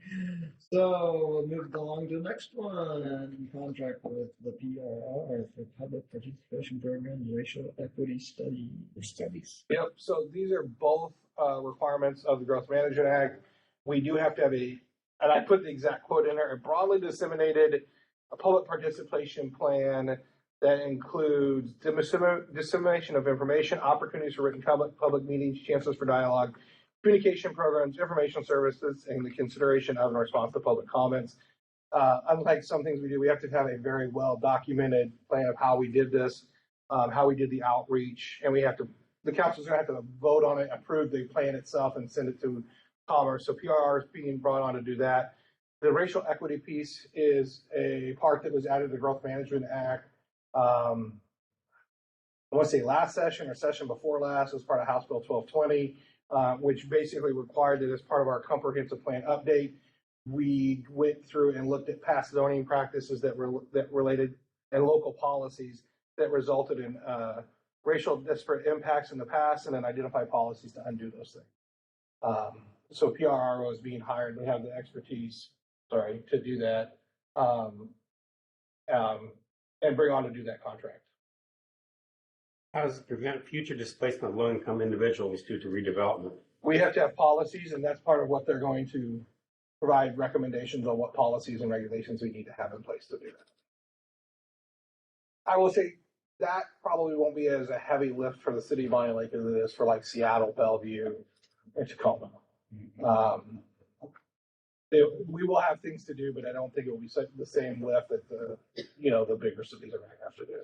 So we'll move along to the next one. Contract with the PRR for public participation program, racial equity study. Studies. Yep, so these are both requirements of the Growth Management Act. We do have to have and I put the exact quote in there, a broadly disseminated public participation plan that includes dissemination of information, opportunities for written public meetings, chances for dialogue, communication programs, informational services, and the consideration of and response to public comments. Unlike some things we do, we have to have a very well documented plan of how we did this, how we did the outreach, and the council's gonna have to vote on it, approve the plan itself, and send it to Commerce. So PRR is being brought on to do that. The racial equity piece is a part that was added to the Growth Management Act. I want to say last session or session before last was part of House Bill 1220, which basically required that as part of our comprehensive plan update, we went through and looked at past zoning practices that related and local policies that resulted in racial disparate impacts in the past, and then identify policies to undo those things. So PRR was being hired. They have the expertise, to do that, and bring on to do that contract. How does it prevent future displacement of low-income individuals due to redevelopment? We have to have policies, and that's part of what they're going to provide recommendations on what policies and regulations we need to have in place to do that. I will say that probably won't be as a heavy lift for the city of Bonney Lake as it is for like Seattle, Bellevue, and Tacoma. We will have things to do, but I don't think it will be the same lift that the bigger cities are going to have to do.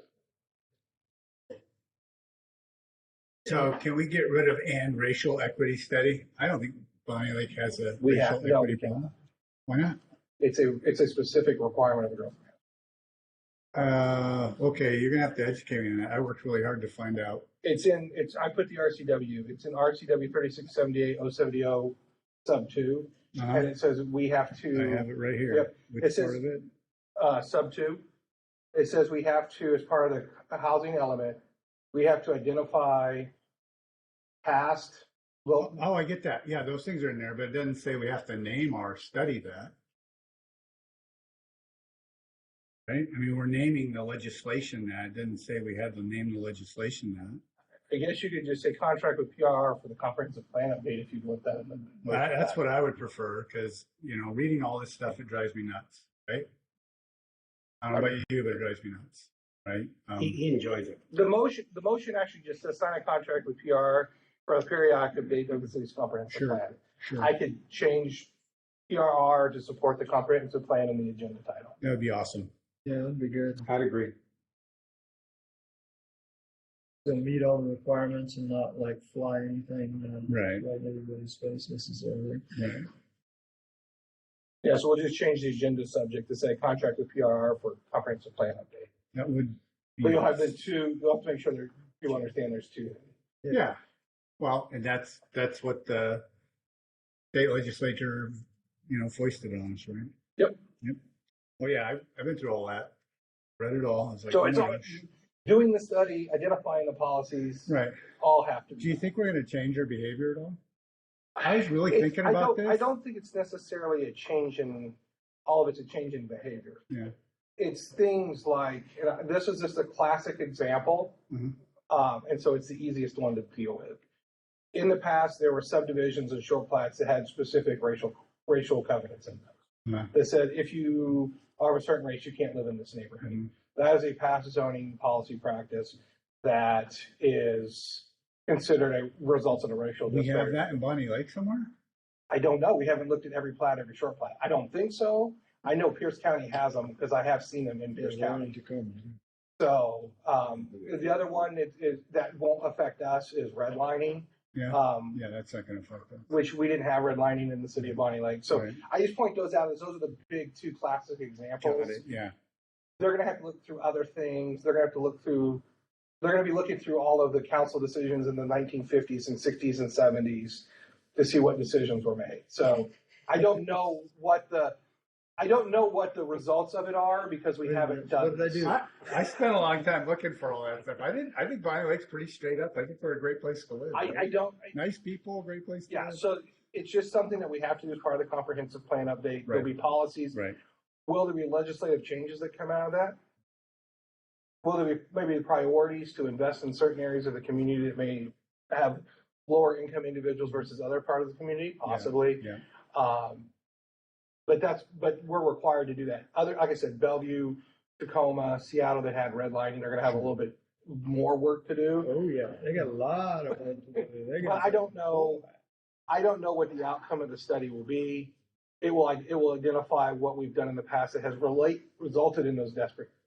So can we get rid of and racial equity study? I don't think Bonney Lake has a We racial have, no, equity we can't. plan. Why not? It's a specific requirement of the growth. Okay, you're gonna have to educate me on that. I worked really hard to find out. I put the RCW, it's in RCW 3678-070 sub 2, and it says we have to. I have it right here. Yep. Which It says- part of it? Sub 2, it says we have to, as part of the housing element, we have to identify past, Oh, I get that. Yeah, those things are in there, but it doesn't say we have to name our study that. Right? I mean, we're naming the legislation that. It doesn't say we have to name the legislation that. I guess you could just say contract with PRR for the comprehensive plan update if you'd want that. in the motion. That's what I would prefer, because, reading all this stuff, it drives me nuts, right? I don't know about you, but it drives me nuts, right? He enjoys it. The motion actually just says sign a contract with PRR for a periodic update of the city's comprehensive Sure. plan. Sure, I could change PRR to support the comprehensive plan in the agenda title. that would be awesome. Yeah, that'd be good. I'd agree. So meet all the requirements and not like fly anything Right. right in everybody's face necessarily. Right. Yeah, so we'll just change the agenda subject to say contract with PRR for comprehensive plan update. That would be. But you'll have to make sure that people understand there's two. Yeah, well, and that's what the state legislature, foisted on us, right? Yep. Oh, yeah, I've been through all that, read it all. It's like, So oh it's my all, gosh. doing the study, identifying the policies, Right. all have to be. Do you think we're gonna change our behavior at all? I was really It's- thinking I about don't- this. I don't think it's necessarily a change in, all of it's a change in behavior. Yeah. it's things like, and this is just a classic example. Mhm. And so it's the easiest one to deal with. In the past, there were subdivisions and short plats that had specific racial covenants in them. Yeah. That said, if you are of a certain race, you can't live in this neighborhood. Mhm. That is a past zoning policy practice that is considered a results in a racial We have disparity. that in Bonney Lake somewhere? I don't know. We haven't looked at every plat, every short plat. I don't think so. I know Pierce County has them because I have seen them in Pierce County. So, the other one that won't affect us is redlining. Yeah, Um, yeah, that's not gonna affect them. which we didn't have redlining in the city of Bonney Lake. So Right. I just point those out as those are the big two classic examples. Got it, yeah. They're gonna have to look through other things. They're gonna have to look through, they're gonna be looking through all of the council decisions in the 1950s and 60s and 70s to see what decisions were made. So I don't know what the results of it are because we haven't done. What did I do? I spent a long time looking for all that stuff. I think Bonney Lake's pretty straight up. I think they're a great place to live. I don't, Nice people, great place to yeah, live. so it's just something that we have to do as part of the comprehensive plan update. There'll Right. be policies. Right. Will there be legislative changes that come out of that? Will there be maybe priorities to invest in certain areas of the community that may have lower income individuals versus other part of the community? Possibly. Yeah. But we're required to do that. Other, like I said, Bellevue, Tacoma, Seattle that had redlining are gonna have a little bit more work to do. Oh, yeah, they got a lot of. But I don't know what the outcome of the study will be. It will identify what we've done in the past that has resulted in those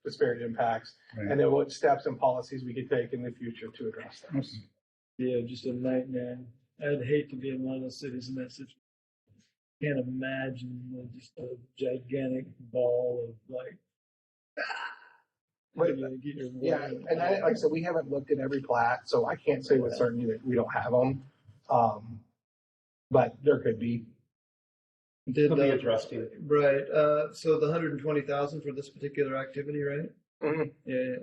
disparate impacts, Right. and then what steps and policies we could take in the future to address them. Yeah, just a nightmare. I'd hate to be in one of those cities in that situation. Can't imagine just a gigantic ball of like. Right. You get your Yeah, and like I said, we haven't looked at every plat, so I can't say with certainty that we don't have them. But there could be. Did, It'll be interesting. right, so the 120,000 for this particular activity, right? Mhm. Yeah,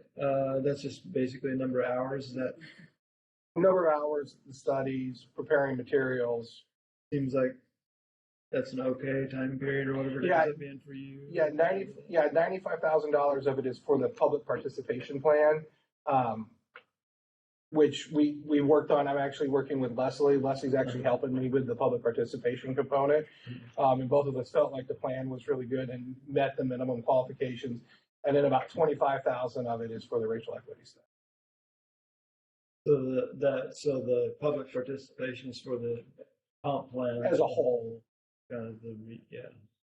that's just basically a number of hours, that Number of hours, the studies, preparing materials. seems like that's an okay time period or whatever it Yeah. ends up being for you. $95,000 of it is for the public participation plan, which we worked on. I'm actually working with Leslie. Leslie's actually helping me with the public participation component. And both of us felt like the plan was really good and met the minimum qualifications. And then about 25,000 of it is for the racial equity stuff. So the public participation is for the comp plan. As a whole, Kind of yeah.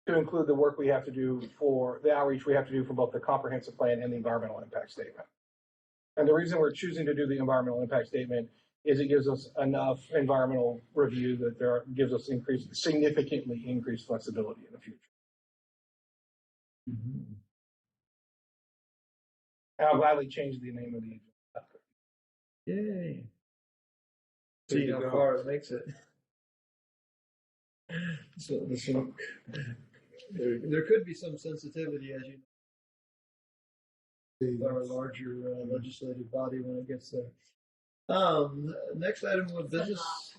to include the work we have to do for the outreach we have to do for both the comprehensive plan and the environmental impact statement. And the reason we're choosing to do the environmental impact statement is it gives us enough environmental review that gives us significantly increased flexibility in the future. Mm-hmm. And I'll gladly change the name of the agency. Yay. Good See to how go. far it makes it. So there could be some sensitivity, as you know, our larger legislative body when it gets there. Next item with business.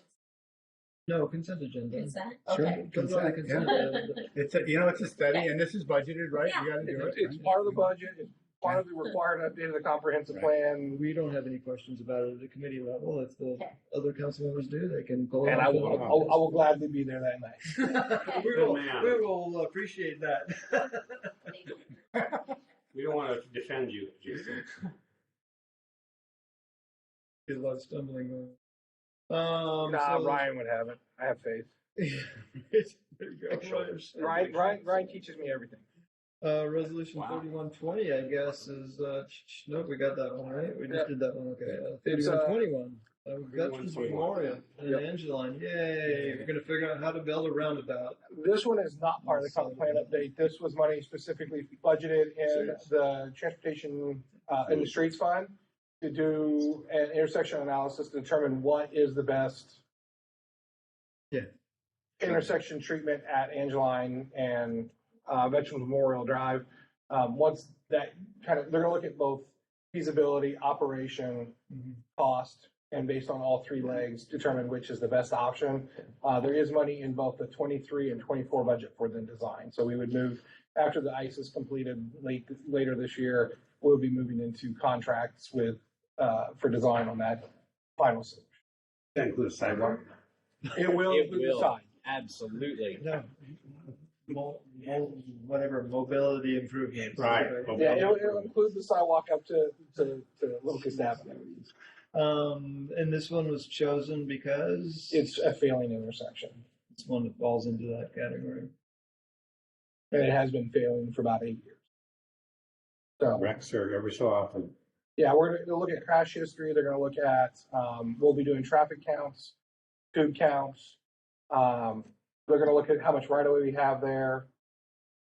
No, consent agenda. Consent? Sure. Okay. Consent agenda. It's a study and this is budgeted, right? You gotta do it. It's part of the budget, it's part of the required update of the comprehensive plan. We don't have any questions about it at the committee level. If the other council members do, they can pull it And off. I will gladly be there that night. We will appreciate that. We don't want to defend you, Jason. There's a lot of stumbling on. Ryan would have it. I have faith. There you go. Ryan teaches me everything. Resolution 3120, I guess, is, nope, we got that one, right? We just did that one, okay. It's, 3121, Veterans 3121. Memorial in Angeline, yay, we're gonna figure out how to build a roundabout. This one is not part of the comp plan update. This was money specifically budgeted in the transportation, in the streets fund to do an intersection analysis to determine what is the best intersection treatment at Angeline and Veterans Memorial Drive. Once that they're gonna look at both feasibility, operation, cost, and based on all three legs, determine which is the best option. There is money in both the 23 and 24 budget for the design. So we would move, after the ice is completed later this year, we'll be moving into contracts with, for design on that final solution. That includes sidewalk. It will It include the will. sign. Absolutely. No. Whatever mobility improvements. Right. Yeah, it'll include the sidewalk up to Locust Avenue. And this one was chosen because It's a failing intersection. it's one that falls into that category. And it has been failing for about 8 years. So, Wrecks are every so often. yeah, we're going to look at crash history. They're going to look at, we'll be doing traffic counts, food counts. They're going to look at how much right of way we have there.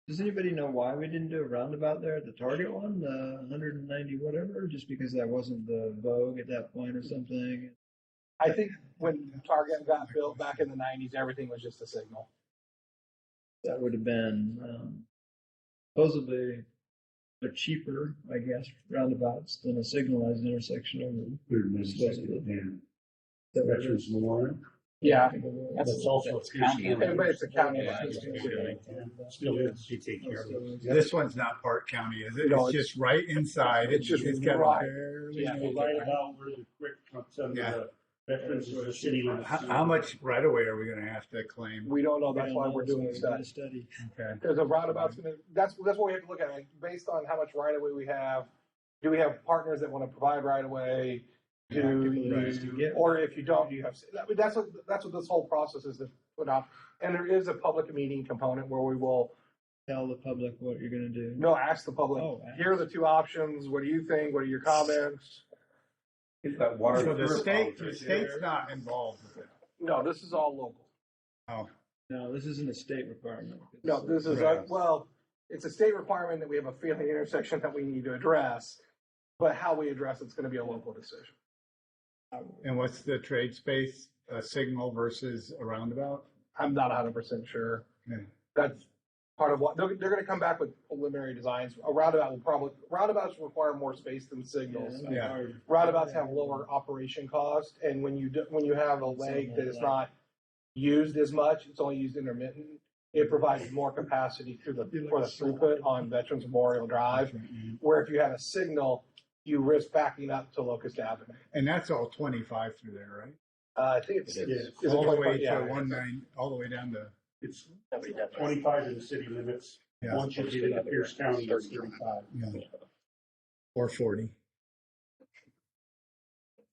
Does anybody know why we didn't do a roundabout there at the Target one, the 190 whatever? Just because that wasn't the vogue at that point or something? I think when Target got built back in the 90s, everything was just a signal. That would have been supposedly they're cheaper, I guess, roundabouts than a signalized intersection over supposedly. Veterans Memorial. Yeah, That's also a county. everybody's a county. Yeah. Still is. You take care of it. This one's not Park County, is it? No, It's it's- just right inside. it's just got right. barely Yeah. no- Right about where the quick comes under Yeah. the veterans of the city limits. How much right away are we gonna have to claim? We don't know. That's why we're doing this the study. study. Okay. There's a roundabout's gonna, that's what we have to look at, like, based on how much right of way we have. Do we have partners that want to provide right of way? Or if you don't, you have, I mean, that's what this whole process is to put out. And there is a public meeting component where we will, Tell the public what you're gonna do. ask the public, Oh, here are the two options. What do you think? What are your comments? It's that water. So the state's not involved with it. No, this is all local. Oh, No, this isn't a state requirement. No, this is, Right. well, it's a state requirement that we have a failing intersection that we need to address. But how we address it's going to be a local decision. and what's the trade space, a signal versus a roundabout? I'm not 100% sure. Okay. That's part of what they're going to come back with preliminary designs. A roundabouts require more space than signals. Yeah. Roundabouts have lower operation cost, and when you have a leg that is not used as much, it's only used intermittent. It provides more capacity for the throughput on Veterans Memorial Drive. Where if you have a signal, you risk backing up to Locust Avenue. And that's all 25 through there, right? I think it's Yeah. is it All the 25? way to Yeah. 19, all the way down to, It's 25 in the city limits. yeah, Once you get into Pierce County, it's 35. yeah. Or 40.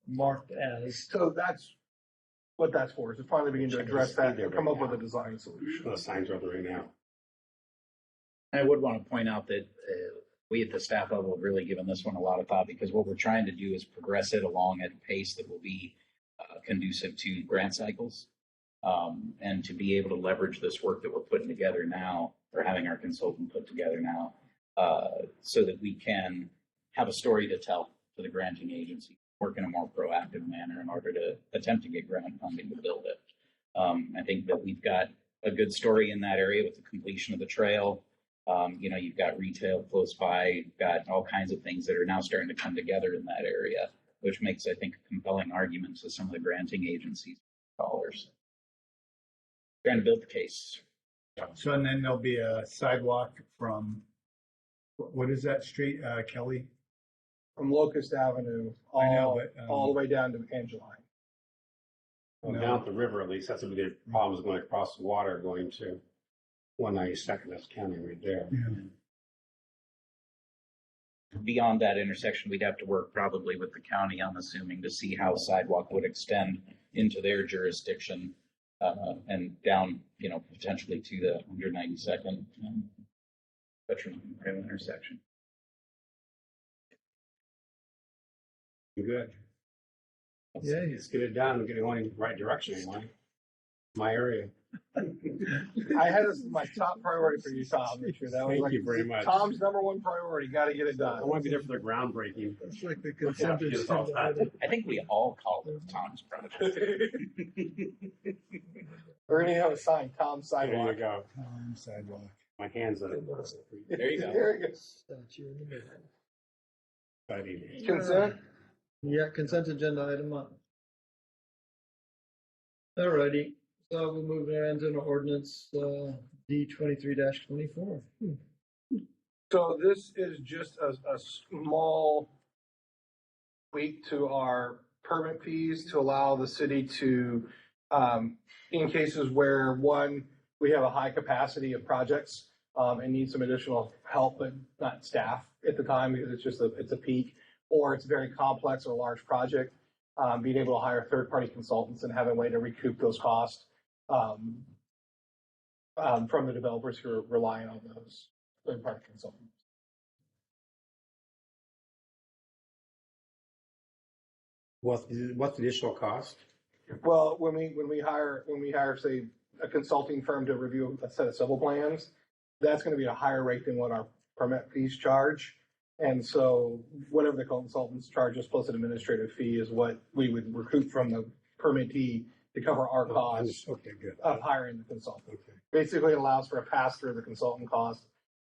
Marked as. So that's what that's for, is to finally begin to address that and come up with a design solution. The signs are there right now. I would want to point out that we at the staff level have really given this one a lot of thought because what we're trying to do is progress it along at a pace that will be conducive to grant cycles and to be able to leverage this work that we're putting together now or having our consultant put together now so that we can have a story to tell to the granting agency, work in a more proactive manner in order to attempt to get grant funding to build it. I think that we've got a good story in that area with the completion of the trail. You've got retail close by, you've got all kinds of things that are now starting to come together in that area, which makes, I think, a compelling argument to some of the granting agencies, dollars. Trying to build the case. So, and then there'll be a sidewalk from, what is that street, Kelly? From Locust Avenue I know, but, all the way down to Angeline. Well, No. down at the river, at least, that's a big problem, is going across the water, going to 192nd, that's county right there. Yeah. Beyond that intersection, we'd have to work probably with the county, I'm assuming, to see how sidewalk would extend into their jurisdiction and down, potentially to the 192nd Veteran Memorial intersection. Good. Yeah, Let's get it done and get it going in the right direction anyway. My area. I had this as my top priority for you, Tom, this year. That was Thank like you very much. Tom's number one priority. Got to get it I done. want to be there for the groundbreaking. It's like the Yeah, consent it's all agenda. I think we all called it Tom's project. We're going to have a sign, Tom's There you Sidewalk. go. Sidewalk. My hands on it. There you go. There you go. Statue in the middle. Exciting. Consent? Yeah, consent agenda item Alrighty, so we'll move on to an ordinance, D 23-24. So this is just a small tweak to our permit fees to allow the city to, in cases where, one, we have a high capacity of projects, and need some additional help, but not staff at the time because it's a peak, or it's a very complex or large project, being able to hire third-party consultants and have a way to recoup those costs from the developers who are relying on those third-party consultants. What's the additional cost? Well, when we hire, say, a consulting firm to review a set of civil plans, that's gonna be a higher rate than what our permit fees charge. And so whatever the consultants charge us plus an administrative fee is what we would recoup from the permittee to cover our costs Okay, good. of hiring the consultant. Okay. Basically, it allows for a pass-through of the consultant cost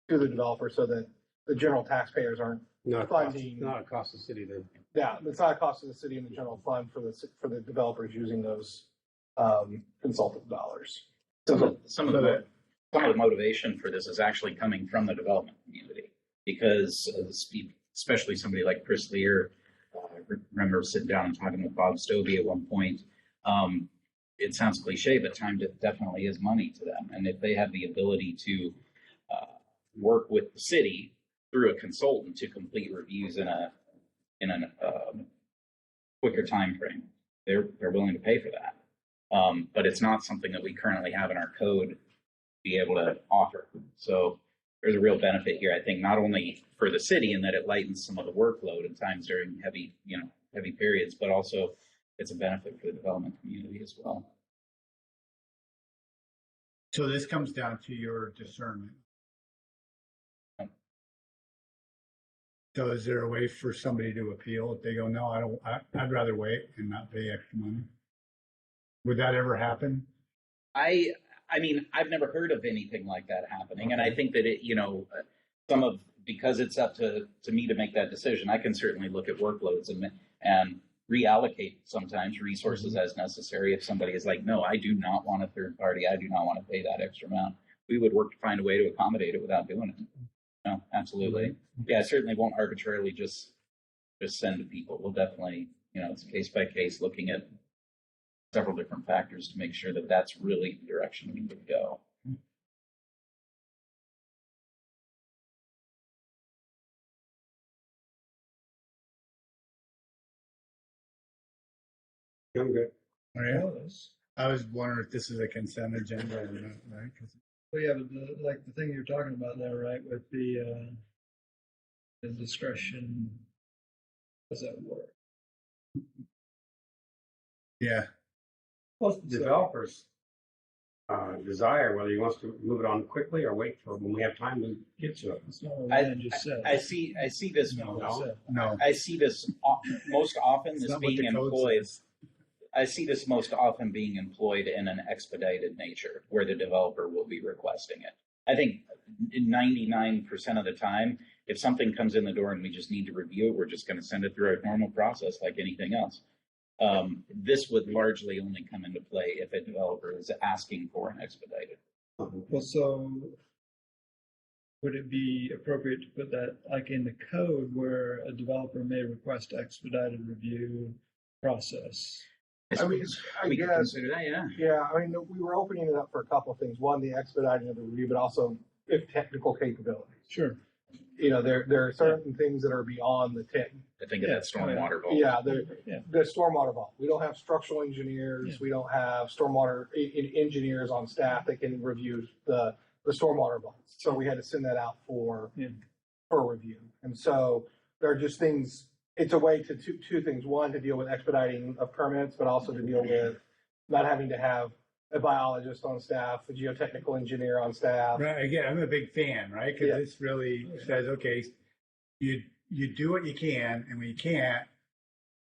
to the developer so that the general taxpayers aren't Not a cost, funding. not a cost to the city then. Yeah, it's not a cost to the city and the general fund for the developers using those consultant dollars. Some of the motivation for this is actually coming from the development community because especially somebody like Chris Lear, I remember sitting down and talking with Bob Stovey at one point. It sounds cliche, but time definitely is money to them. And if they have the ability to work with the city through a consultant to complete reviews in a quicker time frame, they're willing to pay for that. But it's not something that we currently have in our code to be able to offer. So there's a real benefit here, I think, not only for the city in that it lightens some of the workload at times during heavy periods, but also it's a benefit for the development community as well. So this comes down to your discernment. So is there a way for somebody to appeal if they go, no, I'd rather wait and not pay extra money? Would that ever happen? I mean, I've never heard of anything like that happening. And I think that because it's up to me to make that decision, I can certainly look at workloads and reallocate sometimes resources as necessary. If somebody is like, no, I do not want a third party, I do not want to pay that extra amount, we would work to find a way to accommodate it without doing it. No, absolutely. Yeah, I certainly won't arbitrarily just send to people. We'll definitely, it's case by case, looking at several different factors to make sure that that's really the direction we would go. I'm good. All right. I was wondering if this is a consent agenda or not, right? 'Cause Well, yeah, but the thing you're talking about there, right, with the discretion, how does that work? yeah, Well, it's the developer's desire, whether he wants to move it on quickly or wait for when we have time to get to it. It's not what Ryan just said. I see this. no. I see this most often It's as not what being the code employed. says. I see this most often being employed in an expedited nature where the developer will be requesting it. I think 99% of the time, if something comes in the door and we just need to review it, we're just going to send it through our normal process like anything else. This would largely only come into play if a developer is asking for an expedited. Well, so would it be appropriate to put that like in the code where a developer may request expedited review process? I mean, I We can guess, consider that, yeah. yeah, I mean, we were opening it up for a couple of things. One, the expediting of the review, but also if technical capabilities. Sure. There are certain things that are beyond the tech. I think of that stormwater vault. Yeah, the stormwater vault. We don't have structural engineers. Yeah. We don't have stormwater engineers on staff that can review the stormwater vaults. So we had to send that out for review. And so there are just things. It's a way to two things. One, to deal with expediting of permits, but also to deal with not having to have a biologist on staff, a geotechnical engineer on staff. Right, again, I'm a big fan, right? Because Yeah. this really says, okay, you do what you can, and when you can't,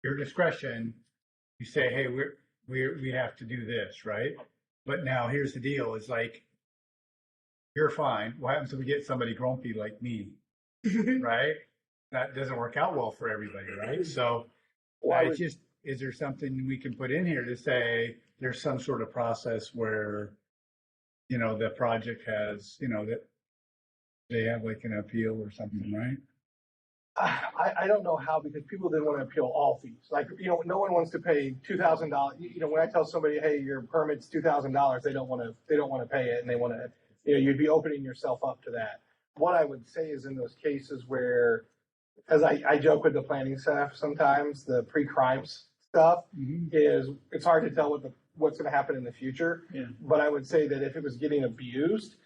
your discretion, you say, hey, we have to do this, right? But now here's the deal: it's like you're fine. What happens if we get somebody grumpy like me, right? That doesn't work out well for everybody, right? So Well, it's just is there something we can put in here to say there's some sort of process where, you know, the project has, you know, that they have like an appeal or something, right? I don't know how, because people didn't want to appeal all fees. Like, you know, no one wants to pay $2,000. You know, when I tell somebody, hey, your permit's $2,000, they don't want to pay it, and they want to, you know, you'd be opening yourself up to that. What I would say is in those cases where, as I joke with the planning staff sometimes, the pre-crimes stuff is, it's hard to tell what's going to happen in the future. Yeah. But I would say that if it was getting abused,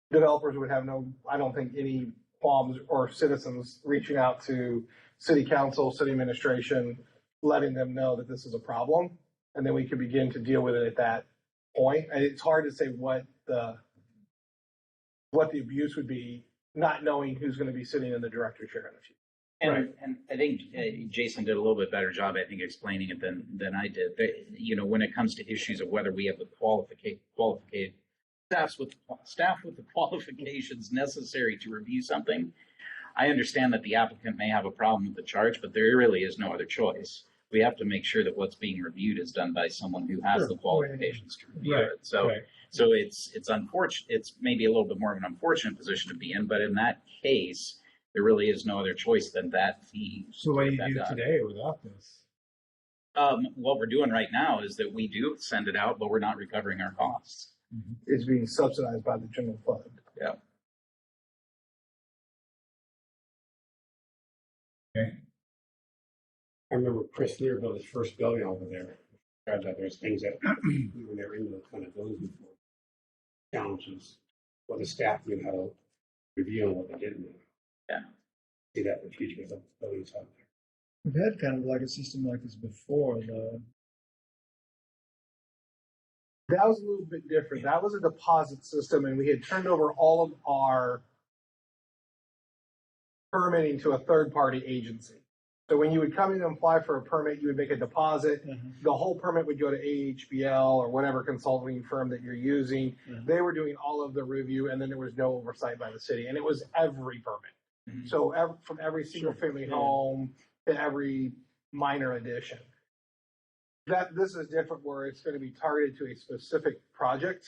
developers would have no, I don't think, any qualms, or citizens reaching out to city council, city administration, letting them know that this is a problem, and then we can begin to deal with it at that point. And it's hard to say what the abuse would be, not knowing who's going to be sitting in the director chair in the future. And I think Jason did a little bit better job, I think, explaining it than I did. But, you know, when it comes to issues of whether we have the qualified staff with the qualifications necessary to review something, I understand that the applicant may have a problem with the charge, but there really is no other choice. We have to make sure that what's being reviewed is done by someone who has the qualifications to review it. So it's unfortunate. It's maybe a little bit more of an unfortunate position to be in, but in that case, there really is no other choice than that fee. So what do you do today without this? What we're doing right now is that we do send it out, but we're not recovering our costs. It's being subsidized by the general fund. Yeah. Okay. I remember Chris Lear built his first building over there. There's things that we were never into those kind of buildings before. Challenges, what the staff knew how to review and what they didn't know. Yeah. See that in the future with the buildings out there. We've had kind of like a system like this before, though. That was a little bit different. That was a deposit system, and we had turned over all of our permitting to a third-party agency. So when you would come in and apply for a permit, you would make a deposit. The whole permit would go to AHBL or whatever consulting firm that you're using. They were doing all of the review, and then there was no oversight by the city. And it was every permit. So from every single-family home to every minor addition. This is different, where it's going to be targeted to a specific project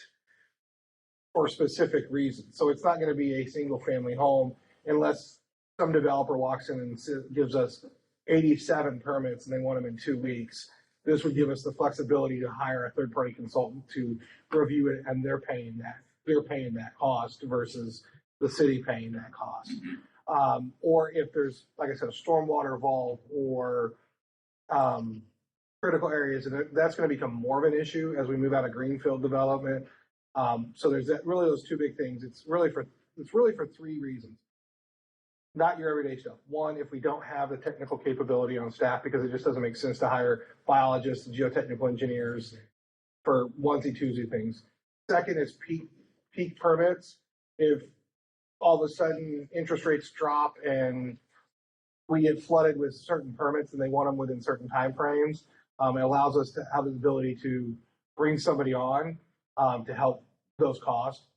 for specific reasons. So it's not going to be a single-family home unless some developer walks in and gives us 87 permits and they want them in 2 weeks. This would give us the flexibility to hire a third-party consultant to review it, and they're paying that cost versus the city paying that cost. Or if there's, like I said, a stormwater vault or critical areas, and that's going to become more of an issue as we move out of greenfield development. So there's really those two big things. It's really for 3 reasons. Not your everyday stuff. One, if we don't have the technical capability on staff, because it just doesn't make sense to hire biologists and geotechnical engineers for onesie-twosie things. Second is peak permits. If all of a sudden interest rates drop and we get flooded with certain permits and they want them within certain timeframes, it allows us to have the ability to bring somebody on to help those costs.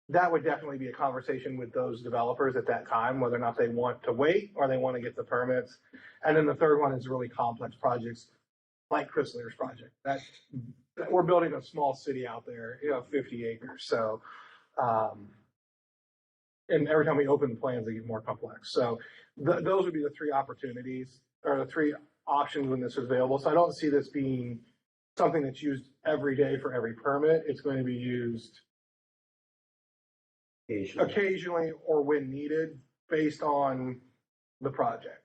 That would definitely be a conversation with those developers at that time, whether or not they want to wait or they want to get the permits. And then the third one is really complex projects like Chris Lear's project. That we're building a small city out there, 50 acres. So, and every time we open the plans, they get more complex. So those would be the 3 opportunities, or the 3 options when this is available. So I don't see this being something that's used every day for every permit. It's going to be used occasionally or when needed based on the project.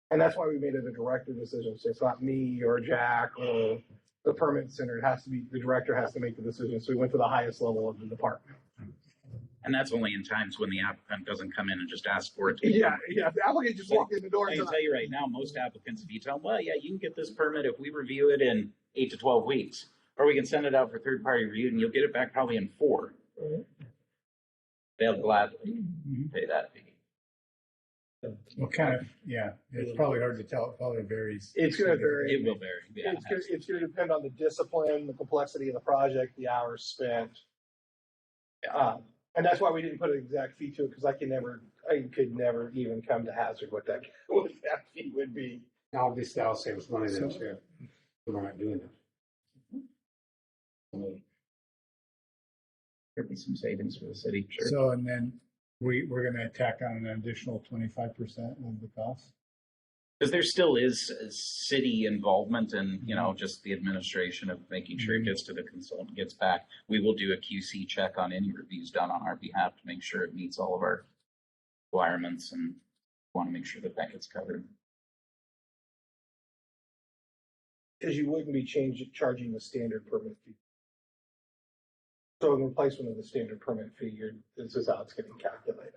And that's why we made it a director decision. So it's not me or Jack or the permit center. It has to be, the director has to make the decision. So we went to the highest level of the department. And that's only in times when the applicant doesn't come in and just ask for it. Yeah. The applicant just walked in the door. I can tell you right now, most applicants, if you tell them, well, yeah, you can get this permit if we review it in 8 to 12 weeks, or we can send it out for third-party review and you'll get it back probably in 4. They'll gladly pay that fee. Well, kind of, yeah. It's probably hard to tell. It probably varies. It's going to vary. It will vary. Yeah, it's going to depend on the discipline, the complexity of the project, the hours spent. And that's why we didn't put an exact fee to it, because I could never even come to hazard what that fee would be. Obviously, I'll save us money then too. We're not doing it. There'd be some savings for the city, sure. So, and then we're gonna tack on an additional 25% of the cost. Because there still is city involvement and, just the administration of making sure it gets to the consultant, gets back. We will do a QC check on any reviews done on our behalf to make sure it meets all of our requirements, and want to make sure that gets covered. Because you wouldn't be charging the standard permit fee. So in replacement of the standard permit fee, this is how it's getting calculated.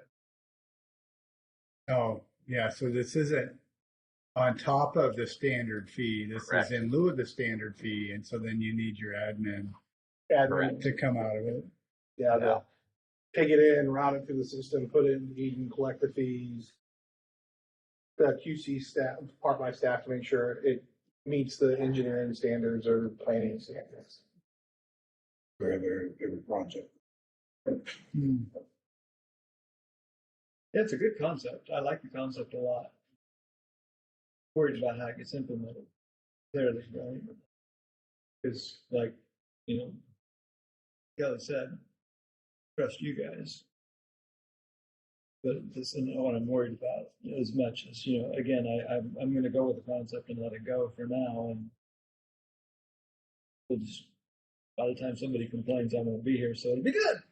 Oh, yeah, so this isn't on top of the standard fee. This Correct. is in lieu of the standard fee, and so then you need your admin Correct. to come out of it. Yeah, they'll take it in, route it through the system, put it in Eden, collect the fees. The QC staff, part of my staff, to make sure it meets the engineering standards or planning standards. For every project. Yeah, it's a good concept. I like the concept a lot. Worried about how it gets implemented. Clearly, right? Because, like, Kelly said, trust you guys. But this isn't what I'm worried about as much as, again, I'm going to go with the concept and let it go for now. And we'll just, by the time somebody complains, I won't be here, so it'll be good.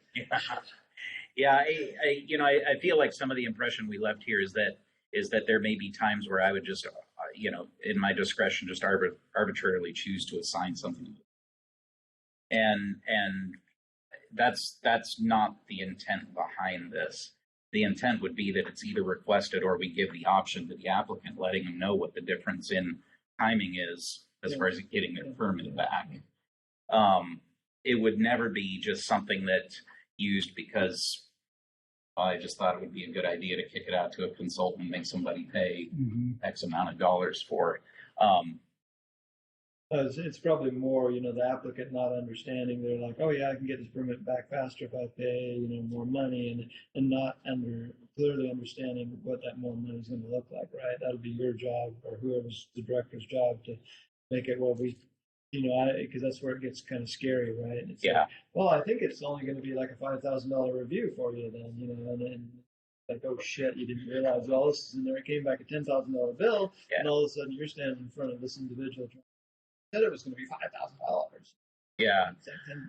Yeah, I feel like some of the impression we left here is that there may be times where I would just, in my discretion, just arbitrarily choose to assign something. And that's not the intent behind this. The intent would be that it's either requested or we give the option to the applicant, letting them know what the difference in timing is as far as getting their permit back. It would never be just something that's used because I just thought it would be a good idea to kick it out to a consultant and make somebody pay X amount of dollars for it. It's probably more, the applicant not understanding. They're like, oh yeah, I can get this permit back faster if I pay, more money, and not clearly understanding what that more money is going to look like, right? That'll be your job or whoever's the director's job to make it because that's where it gets kind of scary, right? It's like, well, I think it's only going to be like a $5,000 review for you then, and then like, oh shit, you didn't realize all this is in there. It came back a $10,000 bill, and all of a sudden you're standing in front of this individual. Said it was going to be $5,000. Yeah.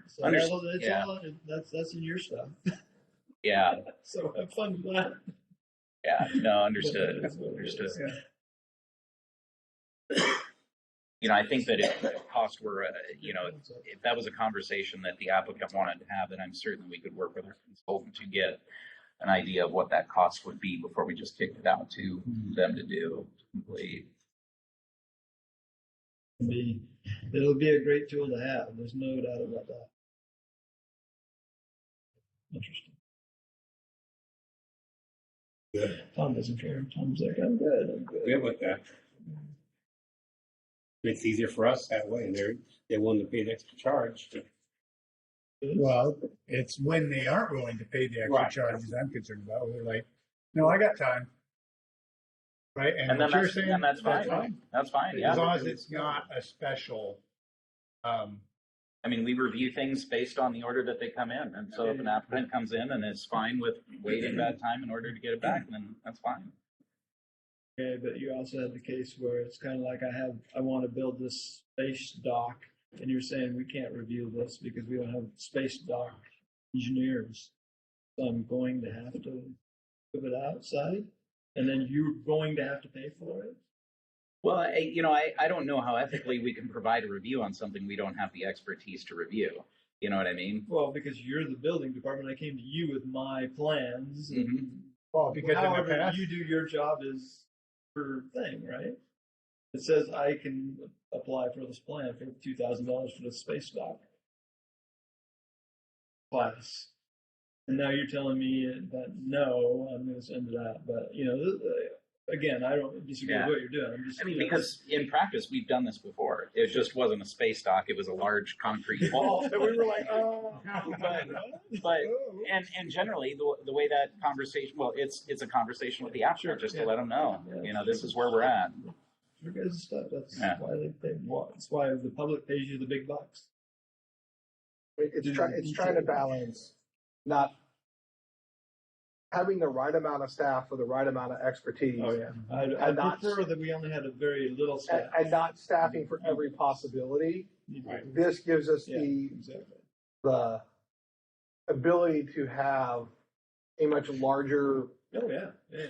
So that's in your stuff. Yeah. So have fun with that. Yeah. No, understood. Understood. I think that if the cost were, if that was a conversation that the applicant wanted to have, then I'm certain we could work with our consultant to get an idea of what that cost would be before we just kicked it out to them to do complete. It'll be a great tool to have. There's no doubt about that. Interesting. Good. Tom doesn't care. Tom's like, I'm good. Good with that. Makes it easier for us that way, and they're willing to pay the extra charge. Well, it's when they aren't willing to pay the extra charges I'm concerned about. They're like, no, I got time. Right? And then what you're saying, that's fine. That's fine. Yeah. As long as it's not a special. We review things based on the order that they come in. And so if an applicant comes in and is fine with waiting that time in order to get it back, then that's fine. Okay, but you also have the case where it's kind of like I want to build this space dock, and you're saying we can't review this because we don't have space dock engineers. So I'm going to have to put it outside, and then you're going to have to pay for it. Well, I don't know how ethically we can provide a review on something we don't have the expertise to review. You know what I mean? Well, because you're the building department, I came to you with my plans. Well, because however in the past, you do your job is your thing, right? It says I can apply for this plan for $2,000 for the space dock class. And now you're telling me that no, I'm going to send it out. But, again, I don't disagree with what you're doing. I'm just. I mean, because in practice, we've done this before. It just wasn't a space dock. It was a large concrete wall. And we were like, oh. But and generally the way that conversation, well, it's a conversation with the applicant just to let them know, you know, this is where we're at. Your guys' stuff. That's why they pay. That's why the public pays you the big bucks. It's trying to balance not having the right amount of staff for the right amount of expertise. Oh yeah, I prefer that we only had a very little staff and not staffing for every possibility. Right. This gives us Exactly. the ability to have a much larger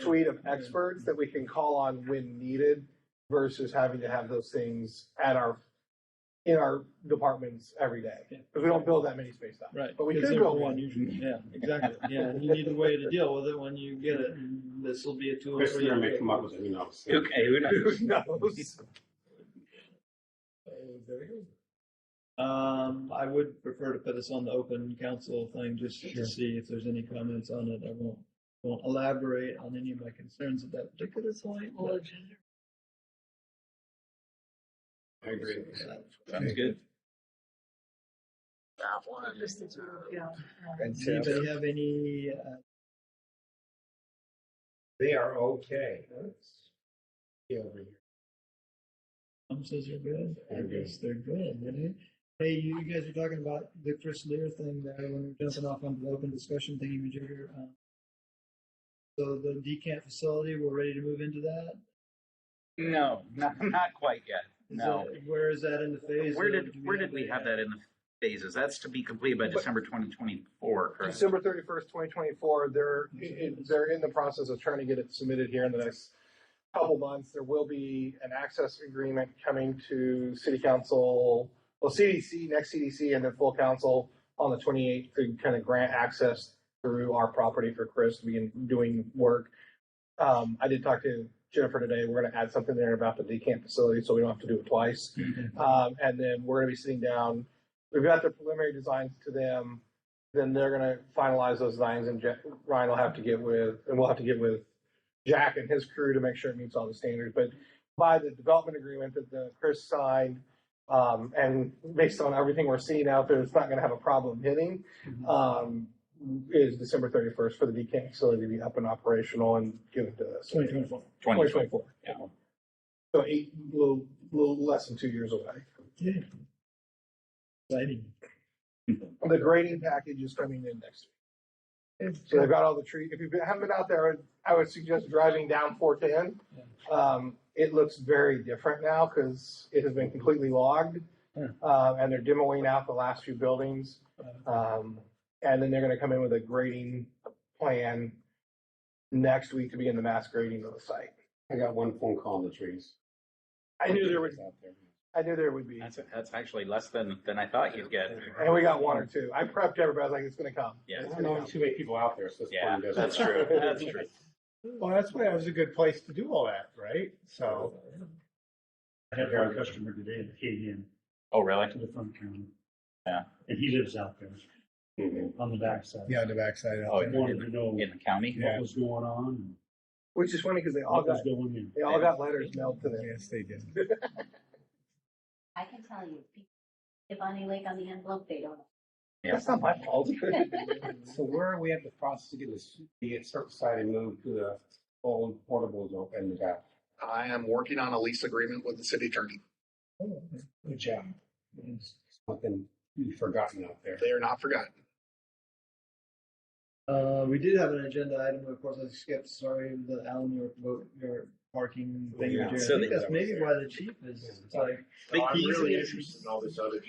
suite of experts that we can call on when needed versus having to have those things in our departments every day. Because we don't build that many space docks. Right. But we Because could they're build one one. usually. Yeah, exactly. Yeah, and you need a way to deal with it when you get it. And this will be a tool Chris for Lear you. may come up with it, who knows? Okay, who knows? Who knows? I would prefer to put this on the open council thing just to see if there's any comments on it. I won't elaborate on any of my concerns at that particular point. but- I agree. Sounds good. Does anybody have any? They are okay. Yeah, over here. Says they're good. I They're good. guess they're good. Right? Hey, you guys were talking about the Chris Lear thing there when we were jumping off onto the open discussion thingy majigger. So the decant facility, we're ready to move into that. No, not quite yet. No. Where is that in the phase? Where Do did we have that in the phases? That's to be completed by December 2024, correct? December 31st, 2024, they're in the process of trying to get it submitted here in the next couple months. There will be an access agreement coming to City Council, well, CDC, next CDC, and then full council on the 28th to kind of grant access through our property for Chris to begin doing work. I did talk to Jennifer today. We're going to add something there about the decant facility so we don't have to do it twice. And then we're going to be sitting down. We've got the preliminary designs to them. Then they're going to finalize those designs, and Ryan will have to get with, and we'll have to get with Jack and his crew to make sure it meets all the standards. But by the development agreement that Chris signed, and based on everything we're seeing out there, it's not going to have a problem hitting. Is December 31st for the decant facility to be up and operational and give it to us. 2024. 2024. Yeah. So little less than 2 years away. Yeah. Exciting. The grading package is coming in next week. So they've got all the trees. If you haven't been out there, I would suggest driving down 410. It looks very different now because it has been completely logged. And they're demoing out the last few buildings. And then they're going to come in with a grading plan next week to begin the mass grading of the site. I got one phone call on the trees. I knew there would be. That's actually less than I thought you'd get. And we got one or two. I prepped everybody. I was like, it's going to come. Yeah. I don't know too many people out there, so it's Yeah, fun. that's true. That's true. Well, that's why it was a good place to do all that, right? So, I had one customer today that came in Oh, really? to the front counter. Yeah. And he lives out there on the backside. yeah, the backside. Oh, of it. Wanted to know In the county? Yeah. what was going on and Which is funny because they all what was got going in. letters mailed to them. Yes, they did. I can tell you, if Bonney Lake on the envelope, they don't. Yeah. That's not my fault. So where are we at the process to get this, to get Surfside and move to the old portables in the back? I am working on a lease agreement with the city attorney. Good job. Something you've forgotten out there. They are not forgotten. We did have an agenda item, of course, I skipped, sorry, the Allen York vote, your parking thing. Yeah. I think that's maybe why the chief is like. Big I'm piece really of- interested in all this other.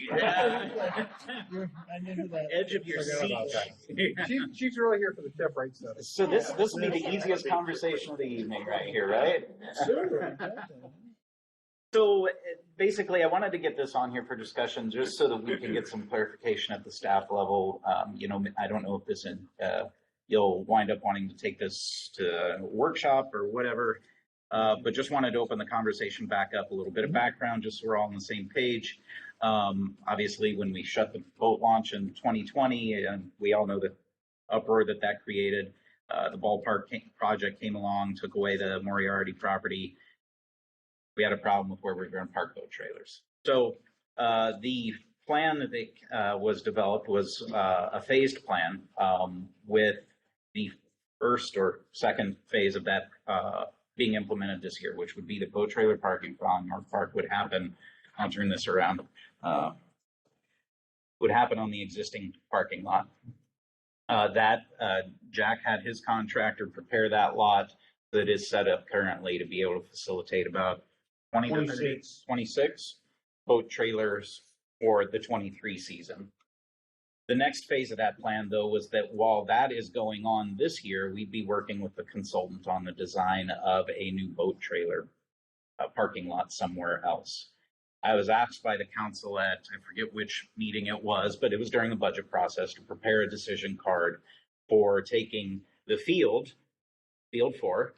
I'm into that. Edge of your Forgot seat. about that. She's really here for the tip rate stuff. So this will be the easiest conversation of the evening right here, right? Sure. So basically, I wanted to get this on here for discussion just so that we can get some clarification at the staff level. I don't know if this you'll wind up wanting to take this to a workshop or whatever, but just wanted to open the conversation back up a little bit of background, just so we're all on the same page. Obviously, when we shut the boat launch in 2020, and we all know the uproar that created. the project came along, took away the Moriarty property. We had a problem with where we were going to park boat trailers. So the plan that was developed was a phased plan with the first or second phase of that being implemented this year, which would be the boat trailer parking from North Park would happen. I'll turn this around. Would happen on the existing parking lot. Jack had his contractor prepare that lot that is set up currently to be able to facilitate about 26 boat trailers for the 23 season. The next phase of that plan, though, was that while that is going on this year, we'd be working with the consultant on the design of a new boat trailer parking lot somewhere else. I was asked by the council at, I forget which meeting it was, but it was during the budget process, to prepare a decision card for taking the field 4,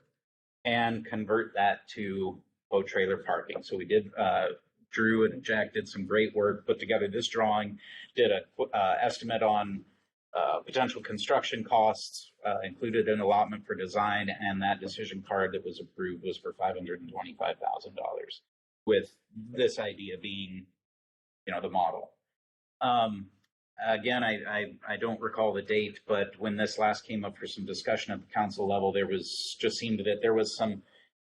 and convert that to boat trailer parking. So we did, Drew and Jack did some great work, put together this drawing, did a estimate on potential construction costs, included an allotment for design, and that decision card that was approved was for $525,000, with this idea being, the model. Again, I don't recall the date, but when this last came up for some discussion at the council level, seemed that there was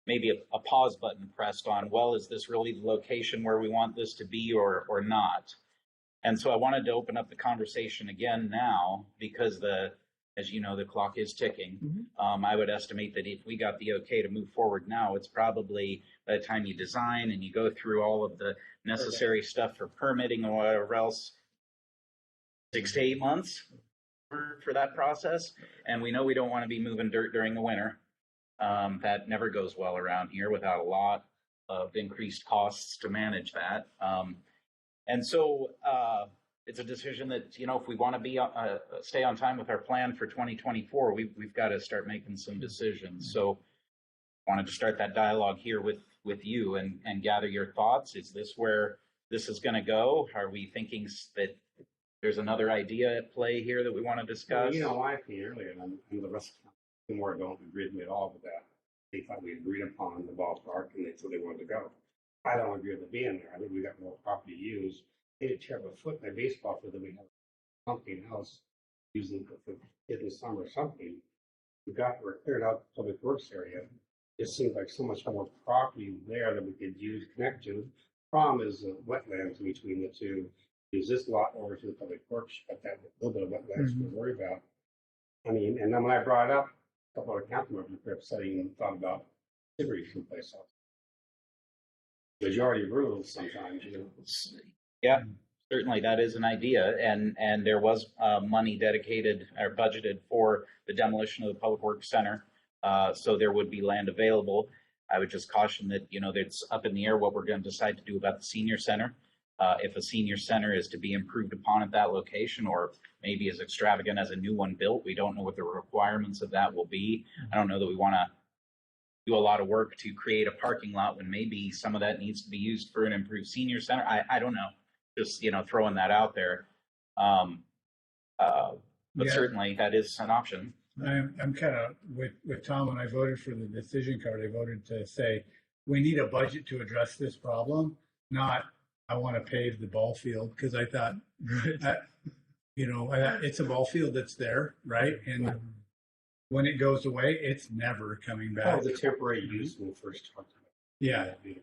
maybe a pause button pressed on, well, is this really the location where we want this to be or not? And so I wanted to open up the conversation again now, because as you know, the clock is ticking. Mm-hmm. I would estimate that if we got the okay to move forward now, it's probably by the time you design and you go through all of the necessary stuff for permitting or whatever else, 6 to 8 months for that process. And we know we don't want to be moving dirt during the winter. That never goes well around here without a lot of increased costs to manage that. And so it's a decision that, if we want to stay on time with our plan for 2024, we've got to start making some decisions. So I wanted to start that dialogue here with you and gather your thoughts. Is this where this is going to go? Are we thinking that there's another idea at play here that we want to discuss? Well, my opinion earlier, and the rest of the more don't agree with me at all with that. They thought we agreed upon the ballpark, and so they wanted to go. I don't agree with it being there. I think we got more property to use. They did tear up a foot in my baseball field that we have something else using for in the summer or something. We're cleared out the public works area. It seems like so much more property there that we could connect to. Problem is wetlands in between the two. Use this lot over to the public works, but that little bit of wetlands to worry about. I mean, and then when I brought it up, a couple of council members were upsetting and thought about Sibley someplace else. Majority rules sometimes, Yeah, certainly that is an idea, and there was money dedicated or budgeted for the demolition of the Public Works Center, so there would be land available. I would just caution that, it's up in the air what we're going to decide to do about the senior center. If a senior center is to be improved upon at that location, or maybe as extravagant as a new one built, we don't know what the requirements of that will be. I don't know that we want to do a lot of work to create a parking lot when maybe some of that needs to be used for an improved senior center. I don't know. Just, throwing that out there. But certainly that is an option. I'm kind of with Tom. When I voted for the decision card, I voted to say we need a budget to address this problem, not I want to pave the ball field, because I thought that, it's a ball field that's there, right? And when it goes away, it's never coming back. That was a temporary use when we first talked about it. Yeah.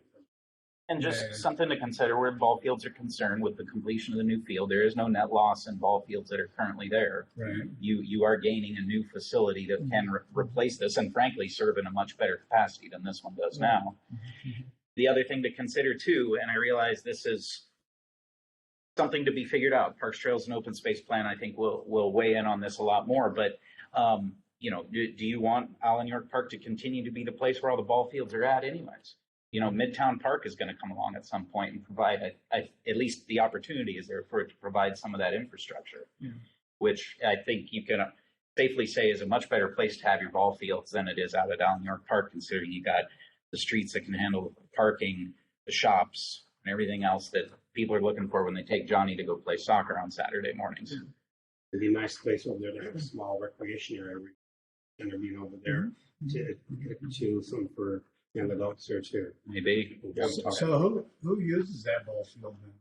And just something to consider where ball fields are concerned with the completion of the new field. There is no net loss in ball fields that are currently there. Right. You are gaining a new facility that can replace this, and frankly serve in a much better capacity than this one does now. The other thing to consider too, and I realize this is something to be figured out. Parks, Trails, and Open Space Plan, I think, will weigh in on this a lot more. But do you want Allen York Park to continue to be the place where all the ball fields are at, anyways? Midtown Park is going to come along at some point and provide, at least the opportunity is there for it to provide some of that infrastructure, which I think you can safely say is a much better place to have your ball fields than it is out at Allen York Park, considering you got the streets that can handle the parking, the shops, and everything else that people are looking for when they take Johnny to go play soccer on Saturday mornings. It'd be a nice place over there to have a small recreation area. intervene over there to some for young adults there too. Maybe. So who uses that ball field then?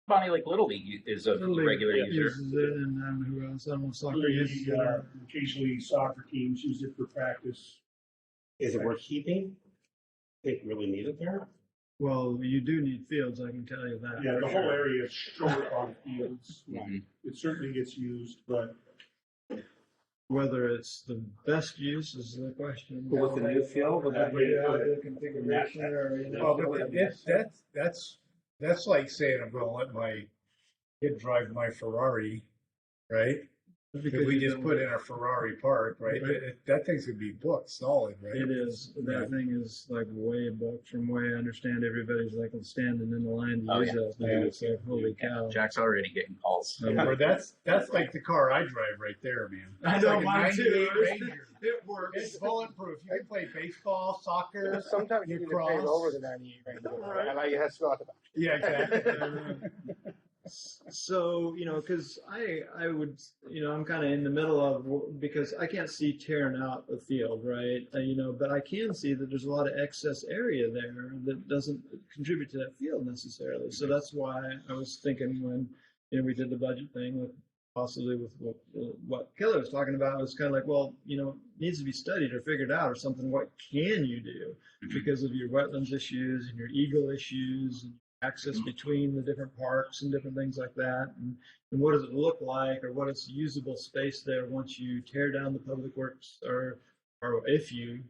Bonney Lake Little League is a regular user. Uses it, and I don't know who else. I don't know if soccer uses it. Occasionally soccer teams use it for practice. Is it worth keeping? Think really need it there? Well, you do need fields, I can tell you that. Yeah, the whole area is short on fields. Mhm. It certainly gets used, but Whether it's the best use is the question. But with the new field, would that be The configuration or, you know. Well, but that's like saying I'm gonna let my kid drive my Ferrari, right? Because we just put in a Ferrari park, right? That thing's gonna be booked solid, right? It is. That thing is like way booked from way I understand. Everybody's like standing in the line to Oh, use yeah. that thing. It's like, holy cow. Jack's already getting calls. Or that's like the car I drive right there, man. I It's know, like a mine too. 98 Ranger. It works. It's bulletproof. You can play baseball, soccer. Sometimes you need to pave over the 98 Ranger, and I has to go out the back. Yeah, exactly. So, because I would, I'm kind of in the middle of, because I can't see tearing out a field, right? But I can see that there's a lot of excess area there that doesn't contribute to that field necessarily. So that's why I was thinking when, we did the budget thing with possibly with what Kelly was talking about, was kind of like, well, needs to be studied or figured out or something. What can you do because of your wetlands issues and your eagle issues and access between the different parks and different things like that, and what does it look like, or what is usable space there once you tear down the public works, or if you,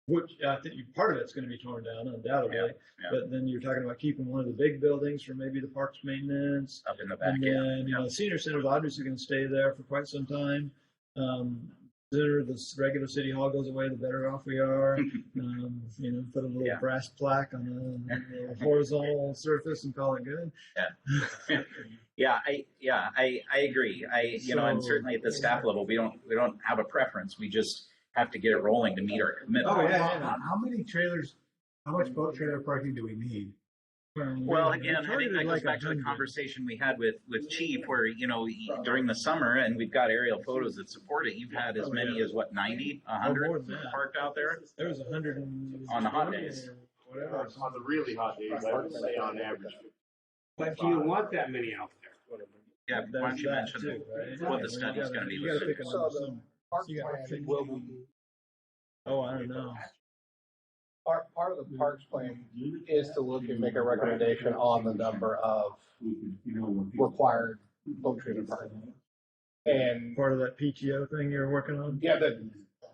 which I think part of it's going to be torn down undoubtedly, but then you're talking about keeping one of the big buildings for maybe the parks maintenance, Up in the back, and then the senior center is obviously going to stay there for quite some time. The sooner this regular city hall goes away, the better off we are. Put a little brass plaque on the horizontal surface and call it good. I agree. And certainly at the staff level, we don't have a preference. We just have to get it rolling to meet our commitment. Oh, yeah. How many trailers, how much boat trailer parking do we need? Well, again, I think that goes back to the conversation we had with Chief, where, during the summer, and we've got aerial photos that support it, you've had as many as, 90, 100 parked out there? There was 100 on the hot days. Whatever. On the really hot days, I would say on average. But do you want that many out there? Yeah, why don't you mention too, right? what the study's going to be? You got to pick So on the some. park You gotta plan pick- will be, Oh, I don't know. part of the parks plan is to look and make a recommendation on the number of required boat trailer parking. And Part of that PTO thing you're working on. yeah,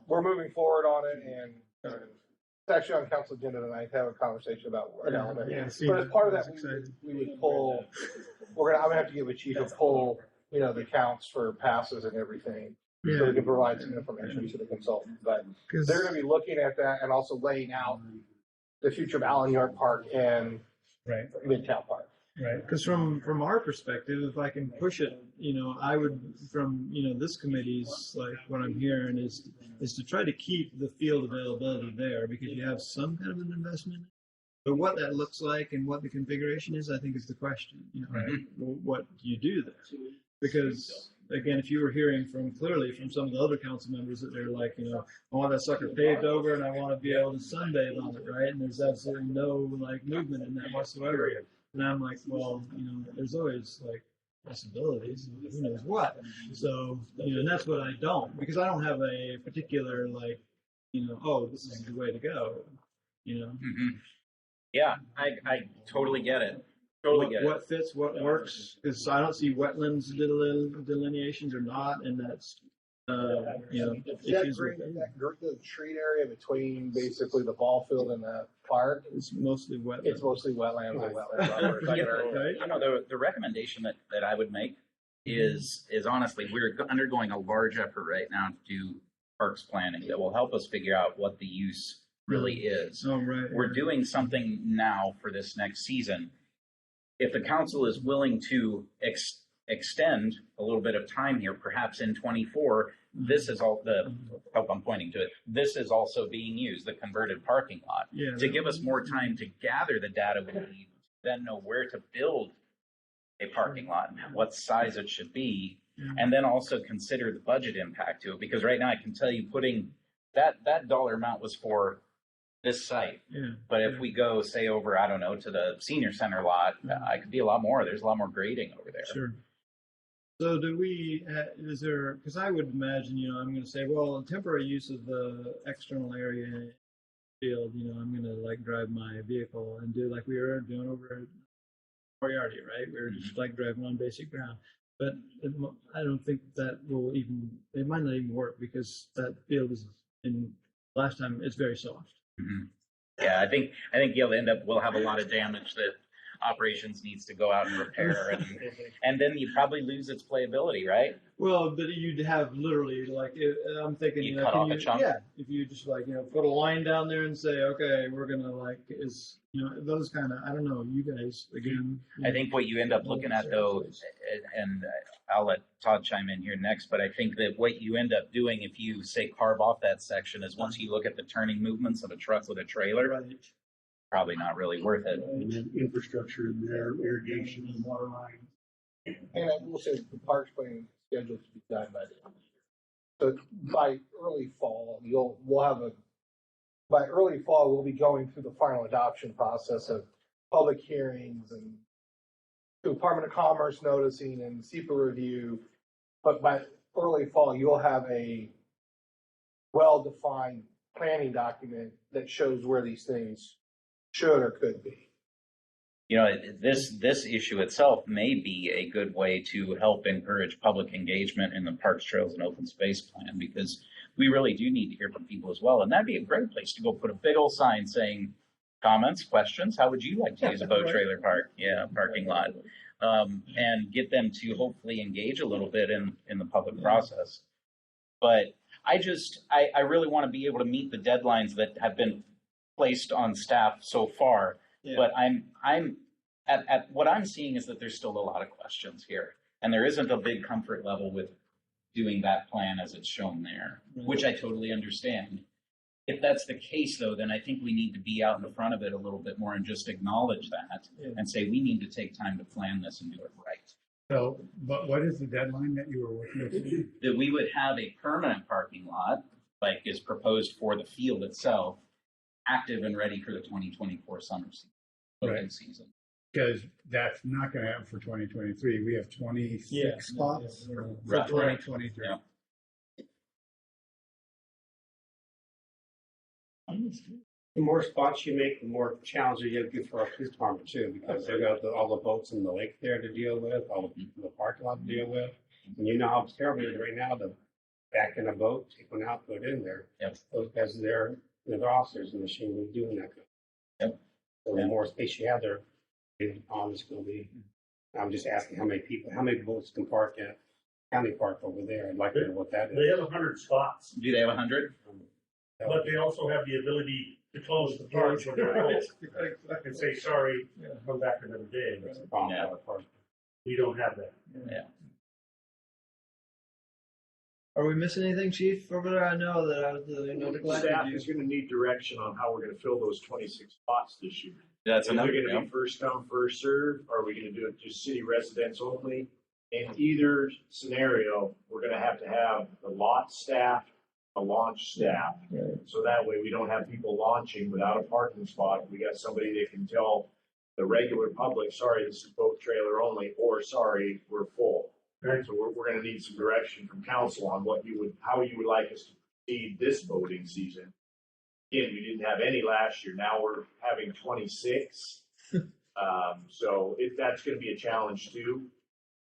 we're moving forward on it, and it's actually on council agenda tonight to have a conversation about an element. Yeah, see, But as part of that's that, exciting. we would pull. I'm gonna have to get with chief and pull, the counts for passes and everything, so we can provide some information to the consultant. But they're gonna be looking at that and also laying out the future of Allen York Park and Right. Midtown Park. Right, because from our perspective, if I can push it, I would, from this committee's, like what I'm hearing is to try to keep the field availability there, because you have some kind of an investment. But what that looks like and what the configuration is, I think is the question. What do you do there? Because again, if you were hearing clearly from some of the other council members that they're like, I want that sucker paved over and I want to be able to sunbathe on it, right? And there's absolutely no movement in that whatsoever. And I'm like, well, there's always possibilities. Who knows what? So, and that's what I don't, because I don't have a particular oh, this is the way to go. Yeah, I totally get it. Totally get it. What fits, what works, because I don't see wetlands delineations or not, and that's issues with it. The street area between basically the ball field and the park, It's mostly wetlands. it's mostly wetlands and wetlands. buffers. Right? The recommendation that I would make is honestly, we're undergoing a large effort right now to do parks planning that will help us figure out what the use really is. Oh, right. We're doing something now for this next season. If the council is willing to extend a little bit of time here, perhaps in 24, this is all the help I'm pointing to it. This is also being used, the converted parking lot, to give us more time to gather the data we need, then know where to build a parking lot, what size it should be, and then also consider the budget impact to it. Because right now I can tell you putting that dollar amount was for this site. Yeah. But if we go, say, over, I don't know, to the senior center lot, I could be a lot more. There's a lot more grading over there. Sure. So do we, is there, because I would imagine, I'm going to say, well, temporary use of the external area field, I'm going to like drive my vehicle and do like we were doing over at Moriarty, right? We were just like driving on basic ground. But I don't think that will even, it might not even work because that field is, last time, it's very soft. Mm-hmm. Yeah, I think we'll have a lot of damage that operations needs to go out and repair, and then you probably lose its playability, right? Well, but you'd have literally like I'm thinking You cut off a chunk. Yeah, if you just like put a line down there and say, okay, we're gonna those kind of, I don't know, you guys again. I think what you end up looking at though, and I'll let Todd chime in here next, but I think that what you end up doing if you say carve off that section is once you look at the turning movements of a truck with a trailer, Right. probably not really worth it. And then infrastructure in there, irrigation and water lines. And I will say the parks plan is scheduled to be done by the end of the year. So by early fall, we'll be going through the final adoption process of public hearings and Department of Commerce noticing and SEPA review. But by early fall, you'll have a well-defined planning document that shows where these things should or could be. This issue itself may be a good way to help encourage public engagement in the Parks, Trails, and Open Space Plan, because we really do need to hear from people as well. And that'd be a great place to go put a big old sign saying, comments, questions, how would you like to use a boat trailer park? Yeah, parking lot. And get them to hopefully engage a little bit in the public process. But I really want to be able to meet the deadlines that have been placed on staff so far. Yeah. But I'm at what I'm seeing is that there's still a lot of questions here, and there isn't a big comfort level with doing that plan as it's shown there, which I totally understand. If that's the case, though, then I think we need to be out in front of it a little bit more and just acknowledge that and say we need to take time to plan this and do it right. So, but what is the deadline that you were working with? That we would have a permanent parking lot, like is proposed for the field itself, active and ready for the 2024 summer season. Right. Season. Because that's not going to happen for 2023. We have 26 spots for Right. 2023. Yeah. The more spots you make, the more challenging you get for our police department too, because they've got all the boats in the lake there to deal with, all the people in the parking lot to deal with. And you know how terrible it is right now to back in a boat, take one out, put it in there. Yep. Because they're officers in the machine doing that. Yep. So the more space you have there, the pond is going to be. I'm just asking how many boats can park at County Park over there? I'd like to know what that is. They have 100 spots, Do they have 100? but they also have the ability to close the park when they're full and say, sorry, come back another day. That's the problem. Yeah. with the park. We don't have that. Yeah. Are we missing anything, Chief, over there? I know that I was neglected Staff you. is gonna need direction on how we're gonna fill those 26 spots this year. That's Is it another. gonna be first come, first serve? Are we gonna do it just city residents only? In either scenario, we're gonna have to have the lot staff, the launch staff. Right. So that way we don't have people launching without a parking spot. We got somebody that can tell the regular public, sorry, this is boat trailer only, or sorry, we're full. Right. So we're gonna need some direction from council on how you would like us to proceed this voting season. Again, we didn't have any last year. Now we're having 26. So that's gonna be a challenge too.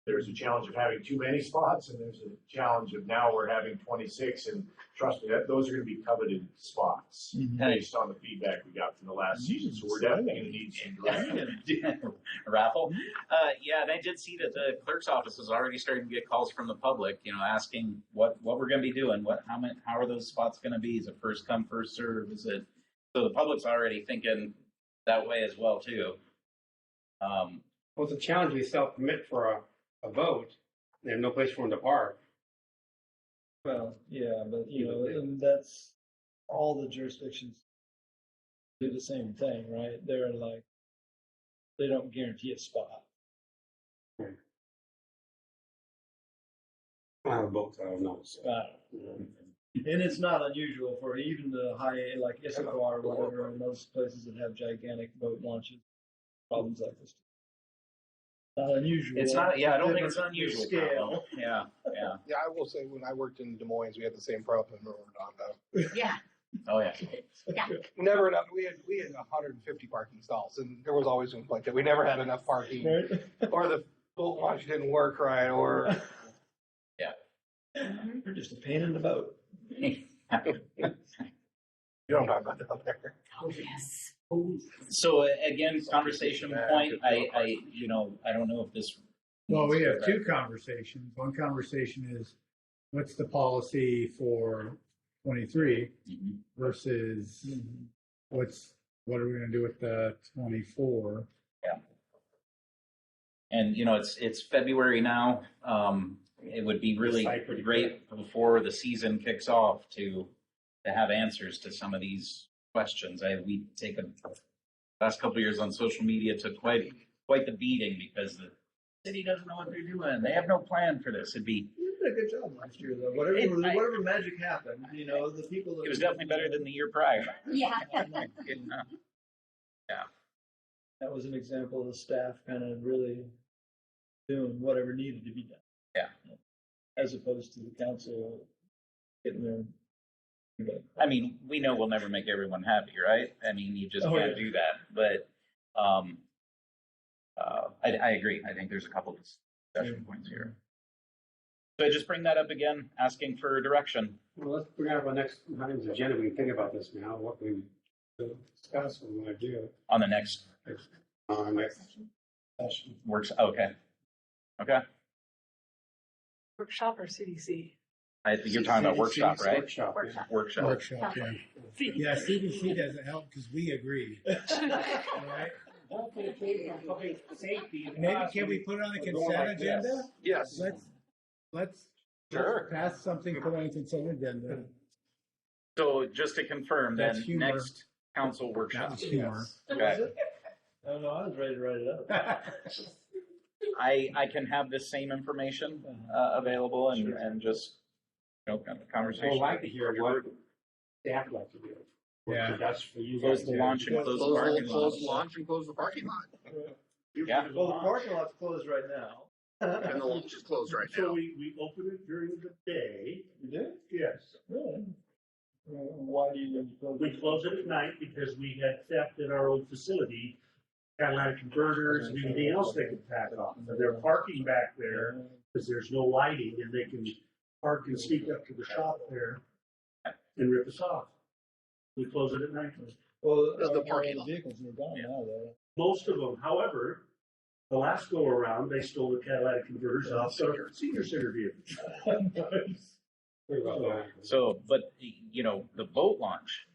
There's a challenge of having too many spots, and there's a challenge of now we're having 26, and trust me, those are gonna be coveted spots based on the feedback we got from the last season. So we're definitely gonna need some direction. Raffle. Yeah, and I did see that the clerk's office is already starting to get calls from the public, asking what we're going to be doing, how are those spots going to be? Is it first come, first serve? Is it? So the public's already thinking that way as well too. Well, it's a challenge we self-permit for a boat. There's no place for them to park. Well, yeah, but and that's all the jurisdictions do the same thing, right? They're like, they don't guarantee a spot. I have boats, I don't know. So. And it's not unusual for even the high, like Issaquah or whatever, and those places that have gigantic boat launches, problems like this. Not unusual. It's not, yeah, I don't think it's Different unusual. Scale. Problem. Yeah, yeah. Yeah, I will say, when I worked in Des Moines, we had the same problem in Redondo. Yeah, Oh, yeah. yeah. Never enough, we had 150 parking stalls, and there was always something like that. We never had enough parking, Right? or the boat launch didn't work right, or You're just a pain in the boat. you don't talk about that up there. Oh, yes. So again, conversation point, I don't know if this. Well, we have two conversations. One conversation is, what's the policy for 23 Mhm. versus what are we gonna do with the 24? And, it's February now. It would be really Decide pretty great before the season kicks off to have answers to some of these questions. We taken last couple of years on social media took quite the beating because the city doesn't know what they're doing. They have no plan for this. It'd be, You did a good job last year, though. Whatever magic happened, the people that. it was definitely better than the year prior. Yeah. That was an example of the staff kind of really doing whatever needed to be done. Yeah. As opposed to the council getting there. I mean, we know we'll never make everyone happy, right? I mean, you just Oh, can't yeah. do that. But I agree. I think there's a couple of discussion points here. So I just bring that up again, asking for direction. Well, let's bring up our next item's agenda. We can think about this now, what we discuss, what we want to do. On the next Next session. works. Okay. Okay. Workshop or CDC? You're talking about workshop, right? Workshop. Yeah. Workshop. Workshop, yeah. Yeah, CDC doesn't help because we agree. All right? Public safety. Maybe, can we put it on the consent agenda? Yes. Let's Sure. pass something put on the consent agenda. So just to confirm, then That's humor. next council That workshop. was humor. Okay. I don't know, I was ready to write it up. I can have this same information available and just kind of I'd conversation. like to hear what staff like to do. Yeah. That's for you Close guys the to- launch and close the parking lot. Close the launch and close the parking lot. Yeah. Well, the parking lot's closed right now. And the launch is closed right So we open it during the day. You do? Yes. Really? Why do you close? We close it at night because we had theft in our old facility, catalytic converters and anything else they could pack off. So they're parking back there because there's no lighting and they can park and sneak up to the shop there and rip us off. We close it at night. Well, There's the parking lot. vehicles are gone now, though. Most of them, however, the last go around, they stole the catalytic converters off the senior center vehicles. Think about that. So, but the boat launch.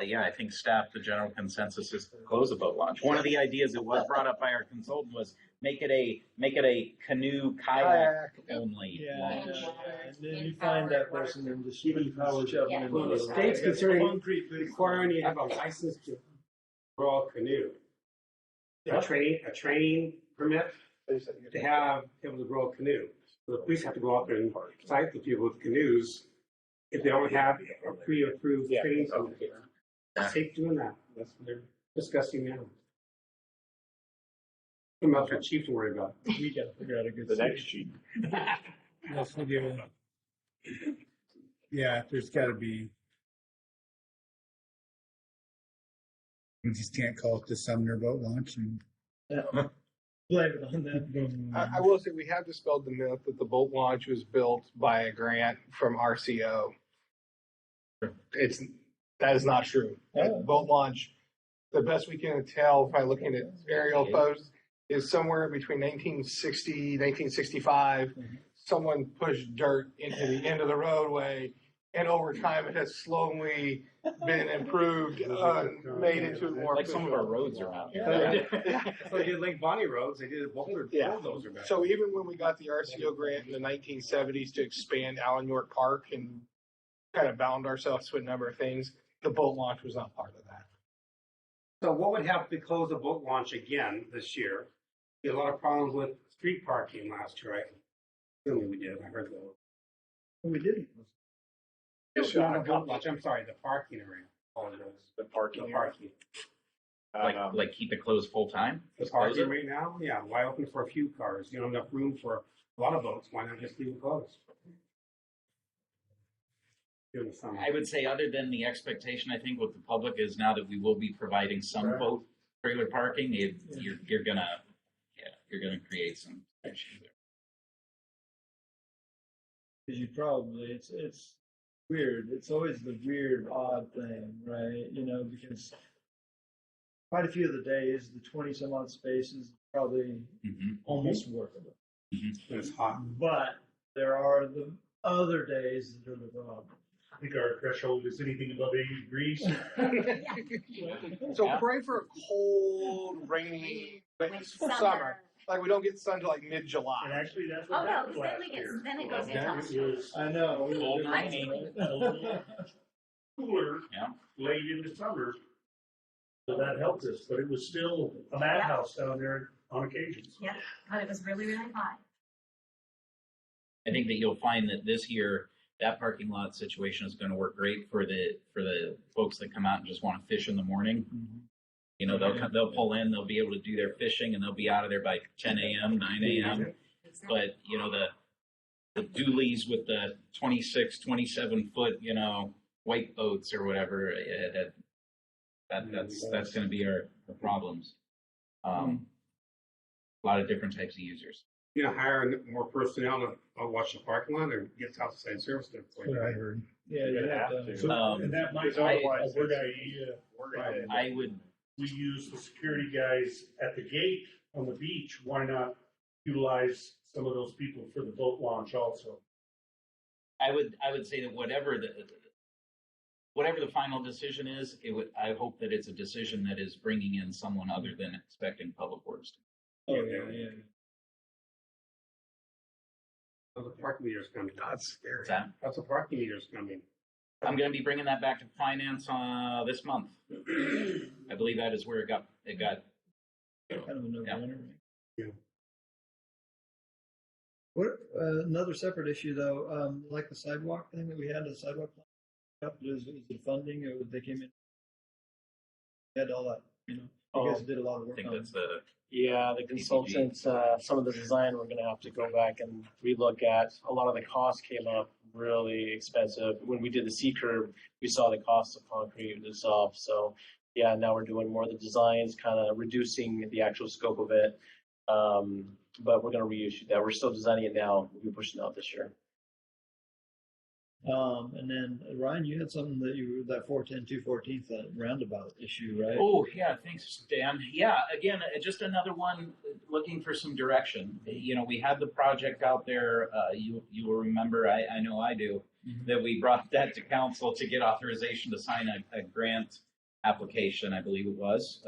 Yeah, I think staff, the general consensus is to close the boat launch. One of the ideas that was brought up by our consultant was make it a canoe kayak only Yeah, launch. and then you find that person and just shove them in. Well, the state's considering requiring you to have a license to row a canoe. A training permit to have able to row a canoe. So the police have to go out there and cite the people with canoes if they don't have a pre-approved training permit. Take doing that. That's what they're discussing now. Something else for chief to worry about. We gotta figure out a good. The next chief. Yes, we do. Yeah, there's gotta be. We just can't call it the Sumner boat launch and. Blame it on them. I will say, we have dispelled the myth that the boat launch was built by a grant from RCO. That is not true. That boat launch, the best we can tell by looking at aerial photos, is somewhere between 1960, 1965. Someone pushed dirt into the end of the roadway, and over time it has slowly been improved, made into more. Like some of our roads around here. So they did like Bonney roads, they did Boulder bulldozer back. So even when we got the RCO grant in the 1970s to expand Allen York Park and kind of bound ourselves to a number of things, the boat launch was not part of that. So what would happen if we close the boat launch again this year? We had a lot of problems with street parking last year, right? Assuming we did, I heard that. We didn't. It's Not a boat launch, I'm sorry, the parking area. Oh, it is. The parking The area. parking. Like keep it closed full time? The Just close parking it? right now, yeah, wide open for a few cars. You don't have enough room for a lot of boats. Why not just leave it closed? During the summer. I would say other than the expectation, I think with the public is now that we will be providing some Right. boat trailer parking, you're gonna create some issues there. Because you probably, it's weird. It's always the weird, odd thing, right? You know, because quite a few of the days, the 20 some odd spaces probably Mhm. almost workable. It's hot. But there are the other days that are the problem. I think our threshold is anything above 80 degrees. So Yeah. pray for a cold, rainy With summer. Like we don't get sun till like mid-July. And actually, that's Oh, what no, happened 'cause then last we get, year. then it goes Yeah. into. It was I know. Cold and Right? rainy. a little cooler Yeah. late into summer. So that helped us, but it was still a madhouse down there on occasions. Yeah, but it was really, really hot. I think that you'll find that this year, that parking lot situation is gonna work great for the folks that come out and just wanna fish in the morning. You know, they'll pull in, they'll be able to do their fishing and they'll be out of there by 10 a.m., 9 a.m. But, you know, the dualies with the 26, 27 foot, you know, white boats or whatever, that's gonna be our problems. A lot of different types of users. You know, hiring more personnel to watch the parking lot or get outside service there for you. What I heard. Yeah, you have to. So, and that might Because be otherwise a good it's- idea. Right. I would, We use the security guys at the gate on the beach. Why not utilize some of those people for the boat launch also? I would say that whatever the final decision is, I hope that it's a decision that is bringing in someone other than expecting public works. Oh, yeah. How's the parking meters coming? That's scary. What's that? How's the parking meters coming? I'm gonna be bringing that back to finance, this month. I believe that is where it got. Kind of a no-brainer. right? Yeah. What, another separate issue though, like the sidewalk thing that we had, the sidewalk plan, is it funding, or they came in? Had all that, you know, you guys did a lot of I work think on it. that's the, Yeah, the consultants, some of the design we're gonna have to go back and relook at. A lot of the costs came up really expensive. When we did the C curve, we saw the cost of concrete itself. So yeah, now we're doing more of the designs, kind of reducing the actual scope of it. But we're gonna reissue that. We're still designing it now. We'll be pushing it out this year. And then Ryan, you had something that 410, 214th, that roundabout issue, right? oh, yeah, thanks, Dan. Yeah, again, just another one looking for some direction. You know, we had the project out there, you will remember, I know I do, that we brought that to council to get authorization to sign a grant application, I believe it was,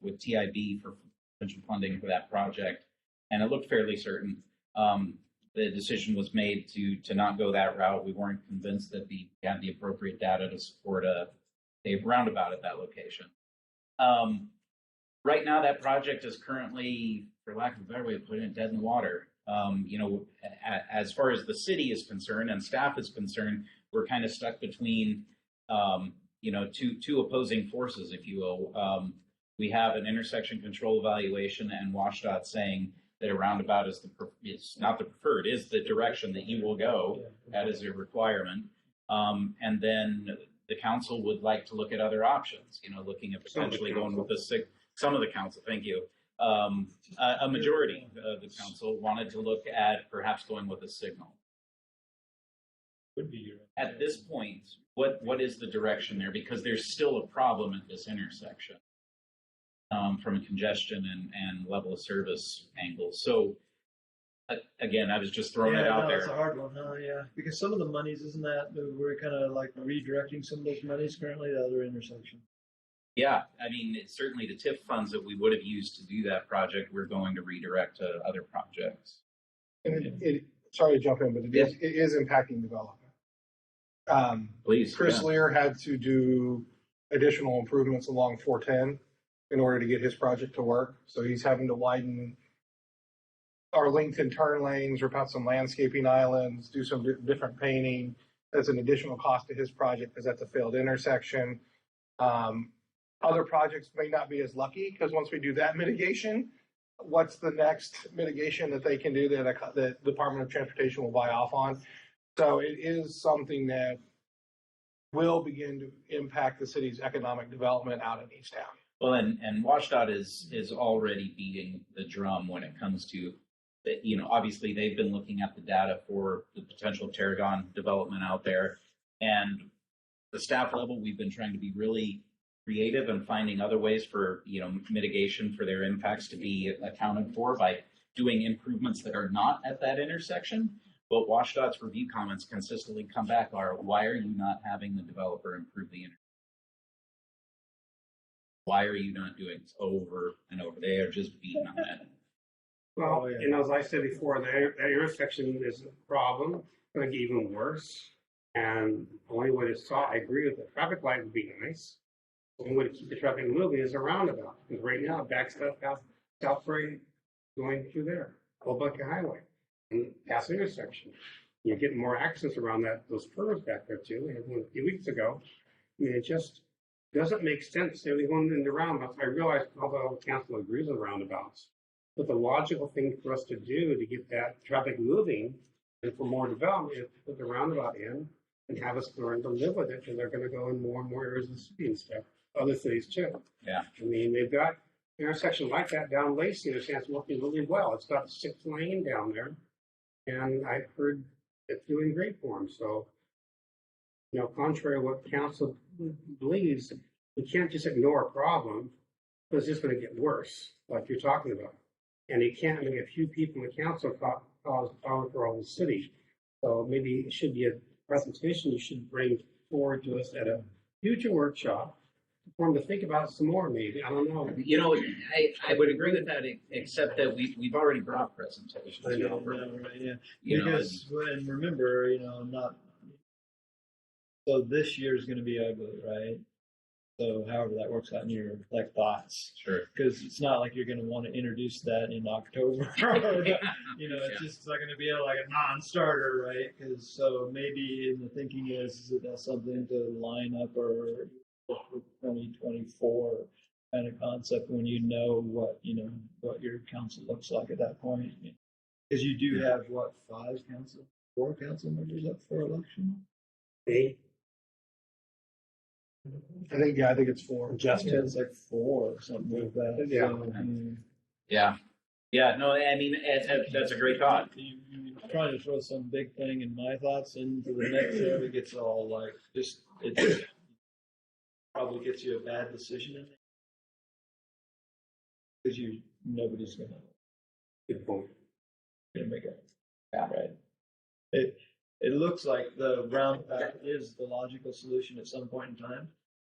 with TIB for potential funding for that project. And it looked fairly certain. The decision was made to not go that route. We weren't convinced that we had the appropriate data to support a roundabout at that location. Right now, that project is currently, for lack of a better way of putting it, dead in the water. You know, as far as the city is concerned and staff is concerned, we're kind of stuck between, you know, two opposing forces, if you will. We have an intersection control evaluation and WashDOT saying that a roundabout is not the preferred, is the direction that you will go. That is a requirement. And then the council would like to look at other options, you know, looking at potentially going with some of the council, thank you. A majority of the council wanted to look at perhaps going with a signal. Would be your. At this point, what is the direction there? Because there's still a problem at this intersection. From a congestion and level of service angle. So again, I was just throwing it out It's a there. hard one, huh? Yeah, because some of the monies, isn't that, we're kind of like redirecting some of those monies currently to other intersections. Yeah, I mean, it's certainly the TIF funds that we would have used to do that project, we're going to redirect to other projects. And sorry to jump in, but it is impacting development. Please. Chris yeah. Lear had to do additional improvements along 410 in order to get his project to work. So he's having to widen or lengthen turn lanes, rip out some landscaping islands, do some different painting. That's an additional cost to his project because that's a failed intersection. Other projects may not be as lucky because once we do that mitigation, what's the next mitigation that they can do that the Department of Transportation will buy off on? So it is something that will begin to impact the city's economic development out in East Town. Well, and WashDOT is already beating the drum when it comes to, obviously they've been looking at the data for the potential Tarragon development out there. And the staff level, we've been trying to be really creative and finding other ways for, mitigation for their impacts to be accounted for by doing improvements that are not at that intersection. But WashDOT's review comments consistently come back are, why are you not having the developer improve the intersection? Why are you not doing this over and over? They are just beating on that. Well, as I said before, that intersection is a problem. It's going to get even worse. And the only way to solve, I agree with the traffic light would be nice. The only way to keep the traffic moving is a roundabout. Because right now, it backs up out South Prairie going through there, Old Bucket Highway, and past the intersection. You're getting more accidents around those curves back there too. We had one a few weeks ago. I mean, it just doesn't make sense. Everyone in the roundabouts, I realize although the council agrees on roundabouts, but the logical thing for us to do to get that traffic moving and for more development is to put the roundabout in and have us learn to live with it, and they're going to go in more and more areas of the city and stuff. Other cities too. Yeah. I mean, they've got intersection like that down Lacey. It's working really well. It's got 6 lane down there, and I've heard it's doing great for them. So, contrary to what council believes, we can't just ignore a problem because it's just going to get worse, like you're talking about. And it can't. I mean, a few people in the council cause problem for all the city. So maybe it should be a presentation you should bring forward to us at a future workshop for them to think about some more. Maybe I don't know. I would agree with that, except that we've already brought presentations. Right, yeah. Because and remember, not so this year's going to be ugly, right? So however that works out in your thoughts. Sure. Because it's not like you're going to want to introduce that in October. It's just not going to be like a non-starter, right? Because so maybe the thinking is that that's something to line up or 2024 kind of concept when what your council looks like at that point. Because you do have 4 council members up for election? 8. I think it's 4. Justin, it's like 4 or something like that. Yeah. So, Yeah. No, I mean, that's a great thought. you trying to throw some big thing in my thoughts into the mix there, it gets all like it probably gets you a bad decision in it. Because nobody's gonna Good point. make it. Yeah. Right. It looks like the roundabout is the logical solution at some point in time.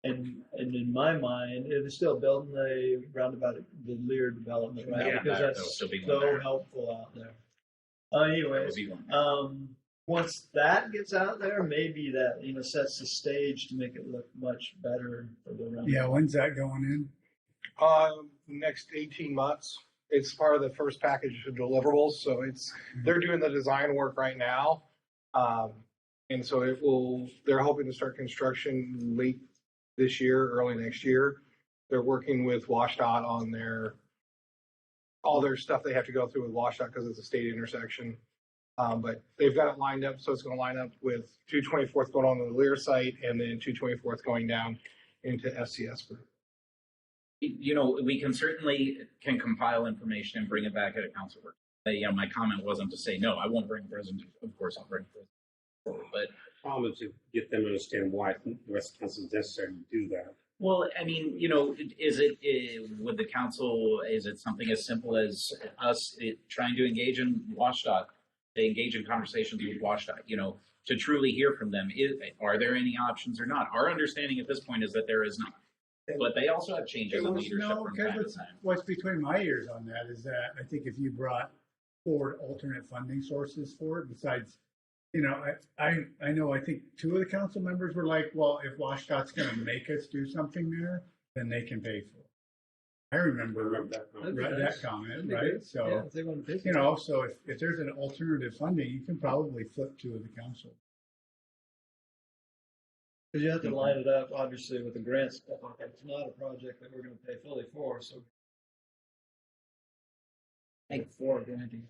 And in my mind, it is still building the roundabout, the Lear development, right? Yeah, because that'll that's still be so one there. helpful out there. Anyways, once that gets out there, maybe that sets the stage to make it look much better for the roundabout. Yeah, when's that going in? Next 18 months. It's part of the first package of deliverables. So they're doing the design work right now. And so they're hoping to start construction late this year, early next year. They're working with WashDOT on all their stuff they have to go through with WashDOT because it's a state intersection. But they've got it lined up, so it's going to line up with 224th going on the Lear site and then 224th going down into FCS group. We can certainly compile information and bring it back at a council work. My comment wasn't to say, no, I won't bring a presentation. Of course, I'll bring a presentation. But The problem is to get them to understand why the rest of the council is necessary to do that. well, I mean, would the council, is it something as simple as us trying to engage in WashDOT? They engage in conversations with WashDOT, to truly hear from them. Are there any options or not? Our understanding at this point is that there is not. But they also have changes in leadership from time to time. What's between my ears on that is that I think if you brought forward alternate funding sources for it, besides, I know, I think 2 of the council members were like, well, if WashDOT's going to make us do something there, then they can pay for it. I remember that comment, right? So, yeah, if they want to pay for it. so if there's an alternative funding, you can probably flip 2 of the council. Because you have to line it up, obviously, with the grant stuff. It's not a project that we're gonna pay fully for, so. For granting,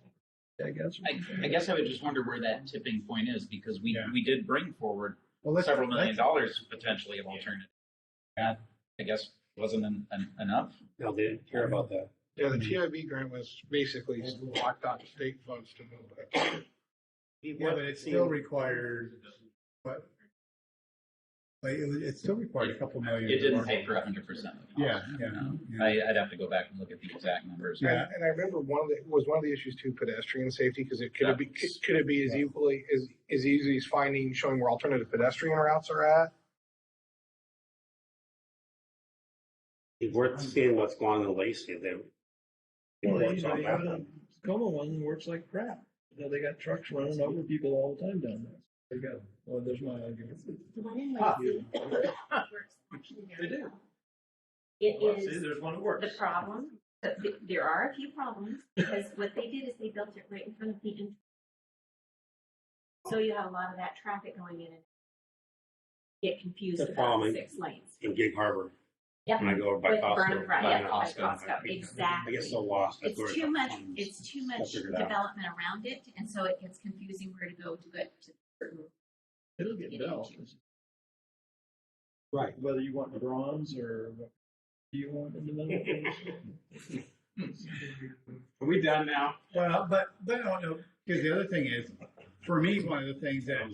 I guess. I guess I would just wonder where that tipping point is, because Yeah. we did bring forward Well, several $1 million potentially of alternative. That, I guess, wasn't enough. No, they didn't care about that. Yeah, the TIB grant was basically locked out state funds to move it. Yeah, but it still required, but, like, it still required a couple million. It didn't pay for 100% of the cost. Yeah, yeah, yeah. I'd have to go back and look at the exact numbers. Yeah. And I remember one of the issues too, pedestrian safety, because could it be as equally as easy as showing where alternative pedestrian routes are at? It's worth seeing what's going on in Lacey. Well, you know, you have a Tacoma one works like crap. You know, they got trucks running over people all the time down there. They got, well, there's my argument. The one in Lacey works They do. It Well, see, is there's one that works. the problem, there are a few problems, because what they did is they built it right in front of the entrance. So you have a lot of that traffic going in and get confused The about problem 6 lanes. In Gig Harbor, Yep. when I go over by With Costco. Burnham Drive, by yeah, by Costco, Costco, I exactly. get so lost. That's It's where too much, comes. it's too I'll much figure it out. development around it, and so it gets confusing where to go to get to certain. It'll get built. Right. Whether you want bronze or what do you want in the middle. Are we done now? Well, but no, because the other thing is, for me, one of the things that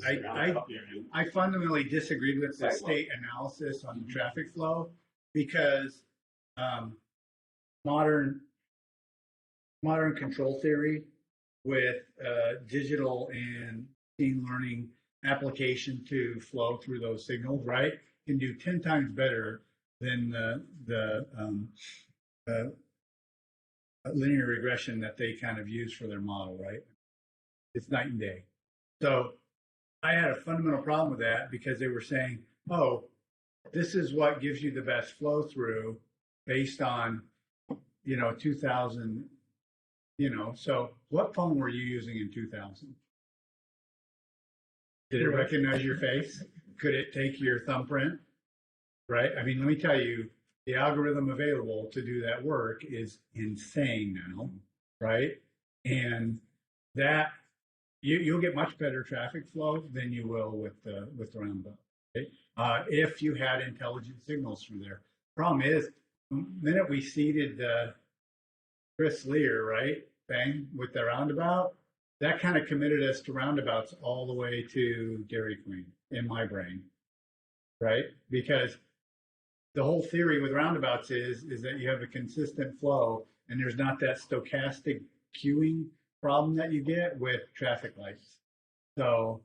I fundamentally disagreed with the state analysis on the traffic flow, because modern control theory with digital and machine learning application to flow through those signals, right, can do 10 times better than the linear regression that they kind of use for their model, right? It's night and day. So I had a fundamental problem with that, because they were saying, oh, this is what gives you the best flow through based on, 2000, so what phone were you using in 2000? Did it recognize your face? Could it take your thumbprint? Right? I mean, let me tell you, the algorithm available to do that work is insane now, right? And that you'll get much better traffic flow than you will with the roundabout. Okay? If you had intelligent signals through there. Problem is, the minute we seeded Chris Lear, right, thing with the roundabout, that kind of committed us to roundabouts all the way to Dairy Queen in my brain, right? Because the whole theory with roundabouts is that you have a consistent flow, and there's not that stochastic queuing problem that you get with traffic lights. So,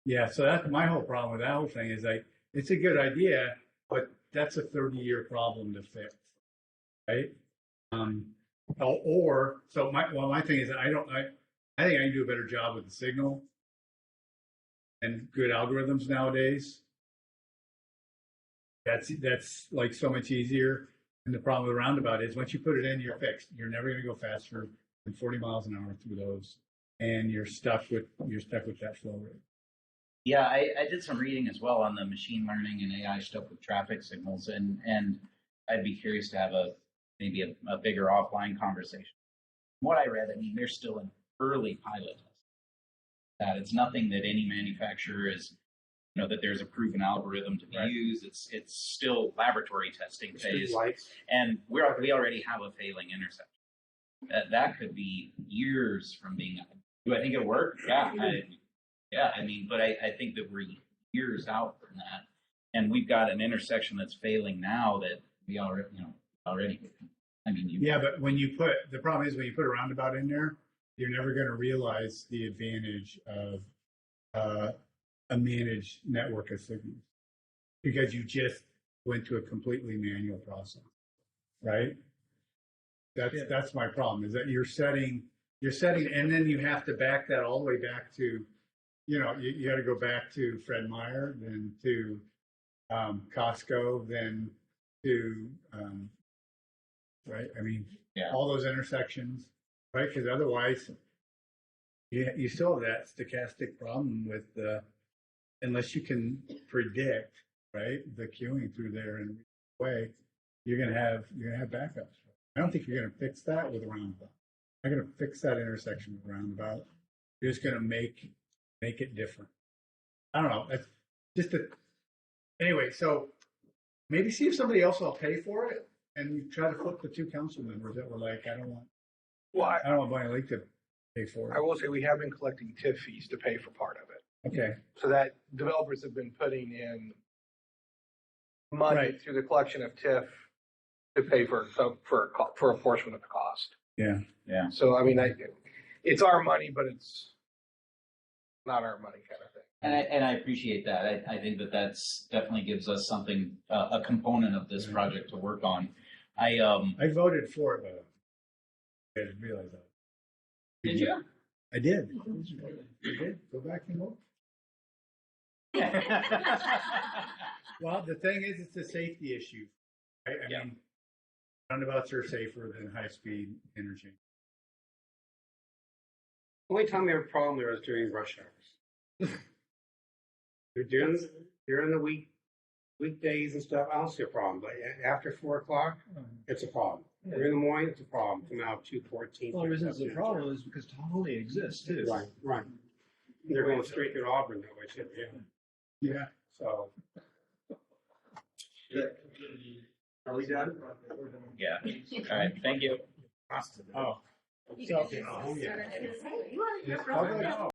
yeah, so that's my whole problem with that whole thing is like, it's a good idea, but that's a 30-year problem to fix, right? So my thing is I think I can do a better job with the signal and good algorithms nowadays. That's like so much easier. And the problem with the roundabout is once you put it in, you're fixed. You're never going to go faster than 40 miles an hour through those, and you're stuck with that flow rate. Yeah, I did some reading as well on the machine learning and AI stuff with traffic signals, and I'd be curious to have maybe a bigger offline conversation. From what I read, I mean, they're still in early pilot test. That it's nothing that any manufacturer is, that there's a proven algorithm to be used. It's still laboratory testing phase, and we already have a failing intersection. That could be years from being. Do I think it'll work? Yeah, I mean, but I think that we're years out from that, and we've got an intersection that's failing now that we already. I mean, yeah, but the problem is when you put a roundabout in there, you're never going to realize the advantage of a managed network of signals, because you just went to a completely manual process, right? That's my problem, is that you're setting, and then you have to back that all the way back to, you got to go back to Fred Meyer, then to Costco, then to, right? I mean, all those intersections, right? Because otherwise, you still have that stochastic problem with the unless you can predict, right, the queuing through there in a way, you're gonna have backups. I don't think you're gonna fix that with a roundabout. I'm gonna fix that intersection with a roundabout. You're just gonna make it different. I don't know. That's just anyway. So maybe see if somebody else will pay for it, and you try to flip the two council members that were like, I don't want Bonney Lake to pay for I it. will say we have been collecting TIF fees to pay for part of it. Okay. So that developers have been putting in money Right. through the collection of TIF to pay for a portion of the cost. Yeah. Yeah. So, I mean, it's our money, but it's not our money kind of thing. And I appreciate that. I think that's definitely gives us something, a component of this project to work on. I voted for it, but I didn't realize that. Did you? I did. I did. Go back and look. Well, the thing is, it's a safety issue. Right? I mean, roundabouts are safer than high-speed interchange. Only time we have a problem there is during rush hours. During the weekdays and stuff, I don't see a problem, but after 4 o'clock, it's a problem. During the morning, it's a problem, come out 2:14. Well, the reason it's a problem is because Holly exists too. Right. They're going straight to Auburn that way too, Yeah. so. Are we done? Yeah. All right. Thank you. Oh. You So, guys just oh, yeah. sort of- Yeah, I'll go now.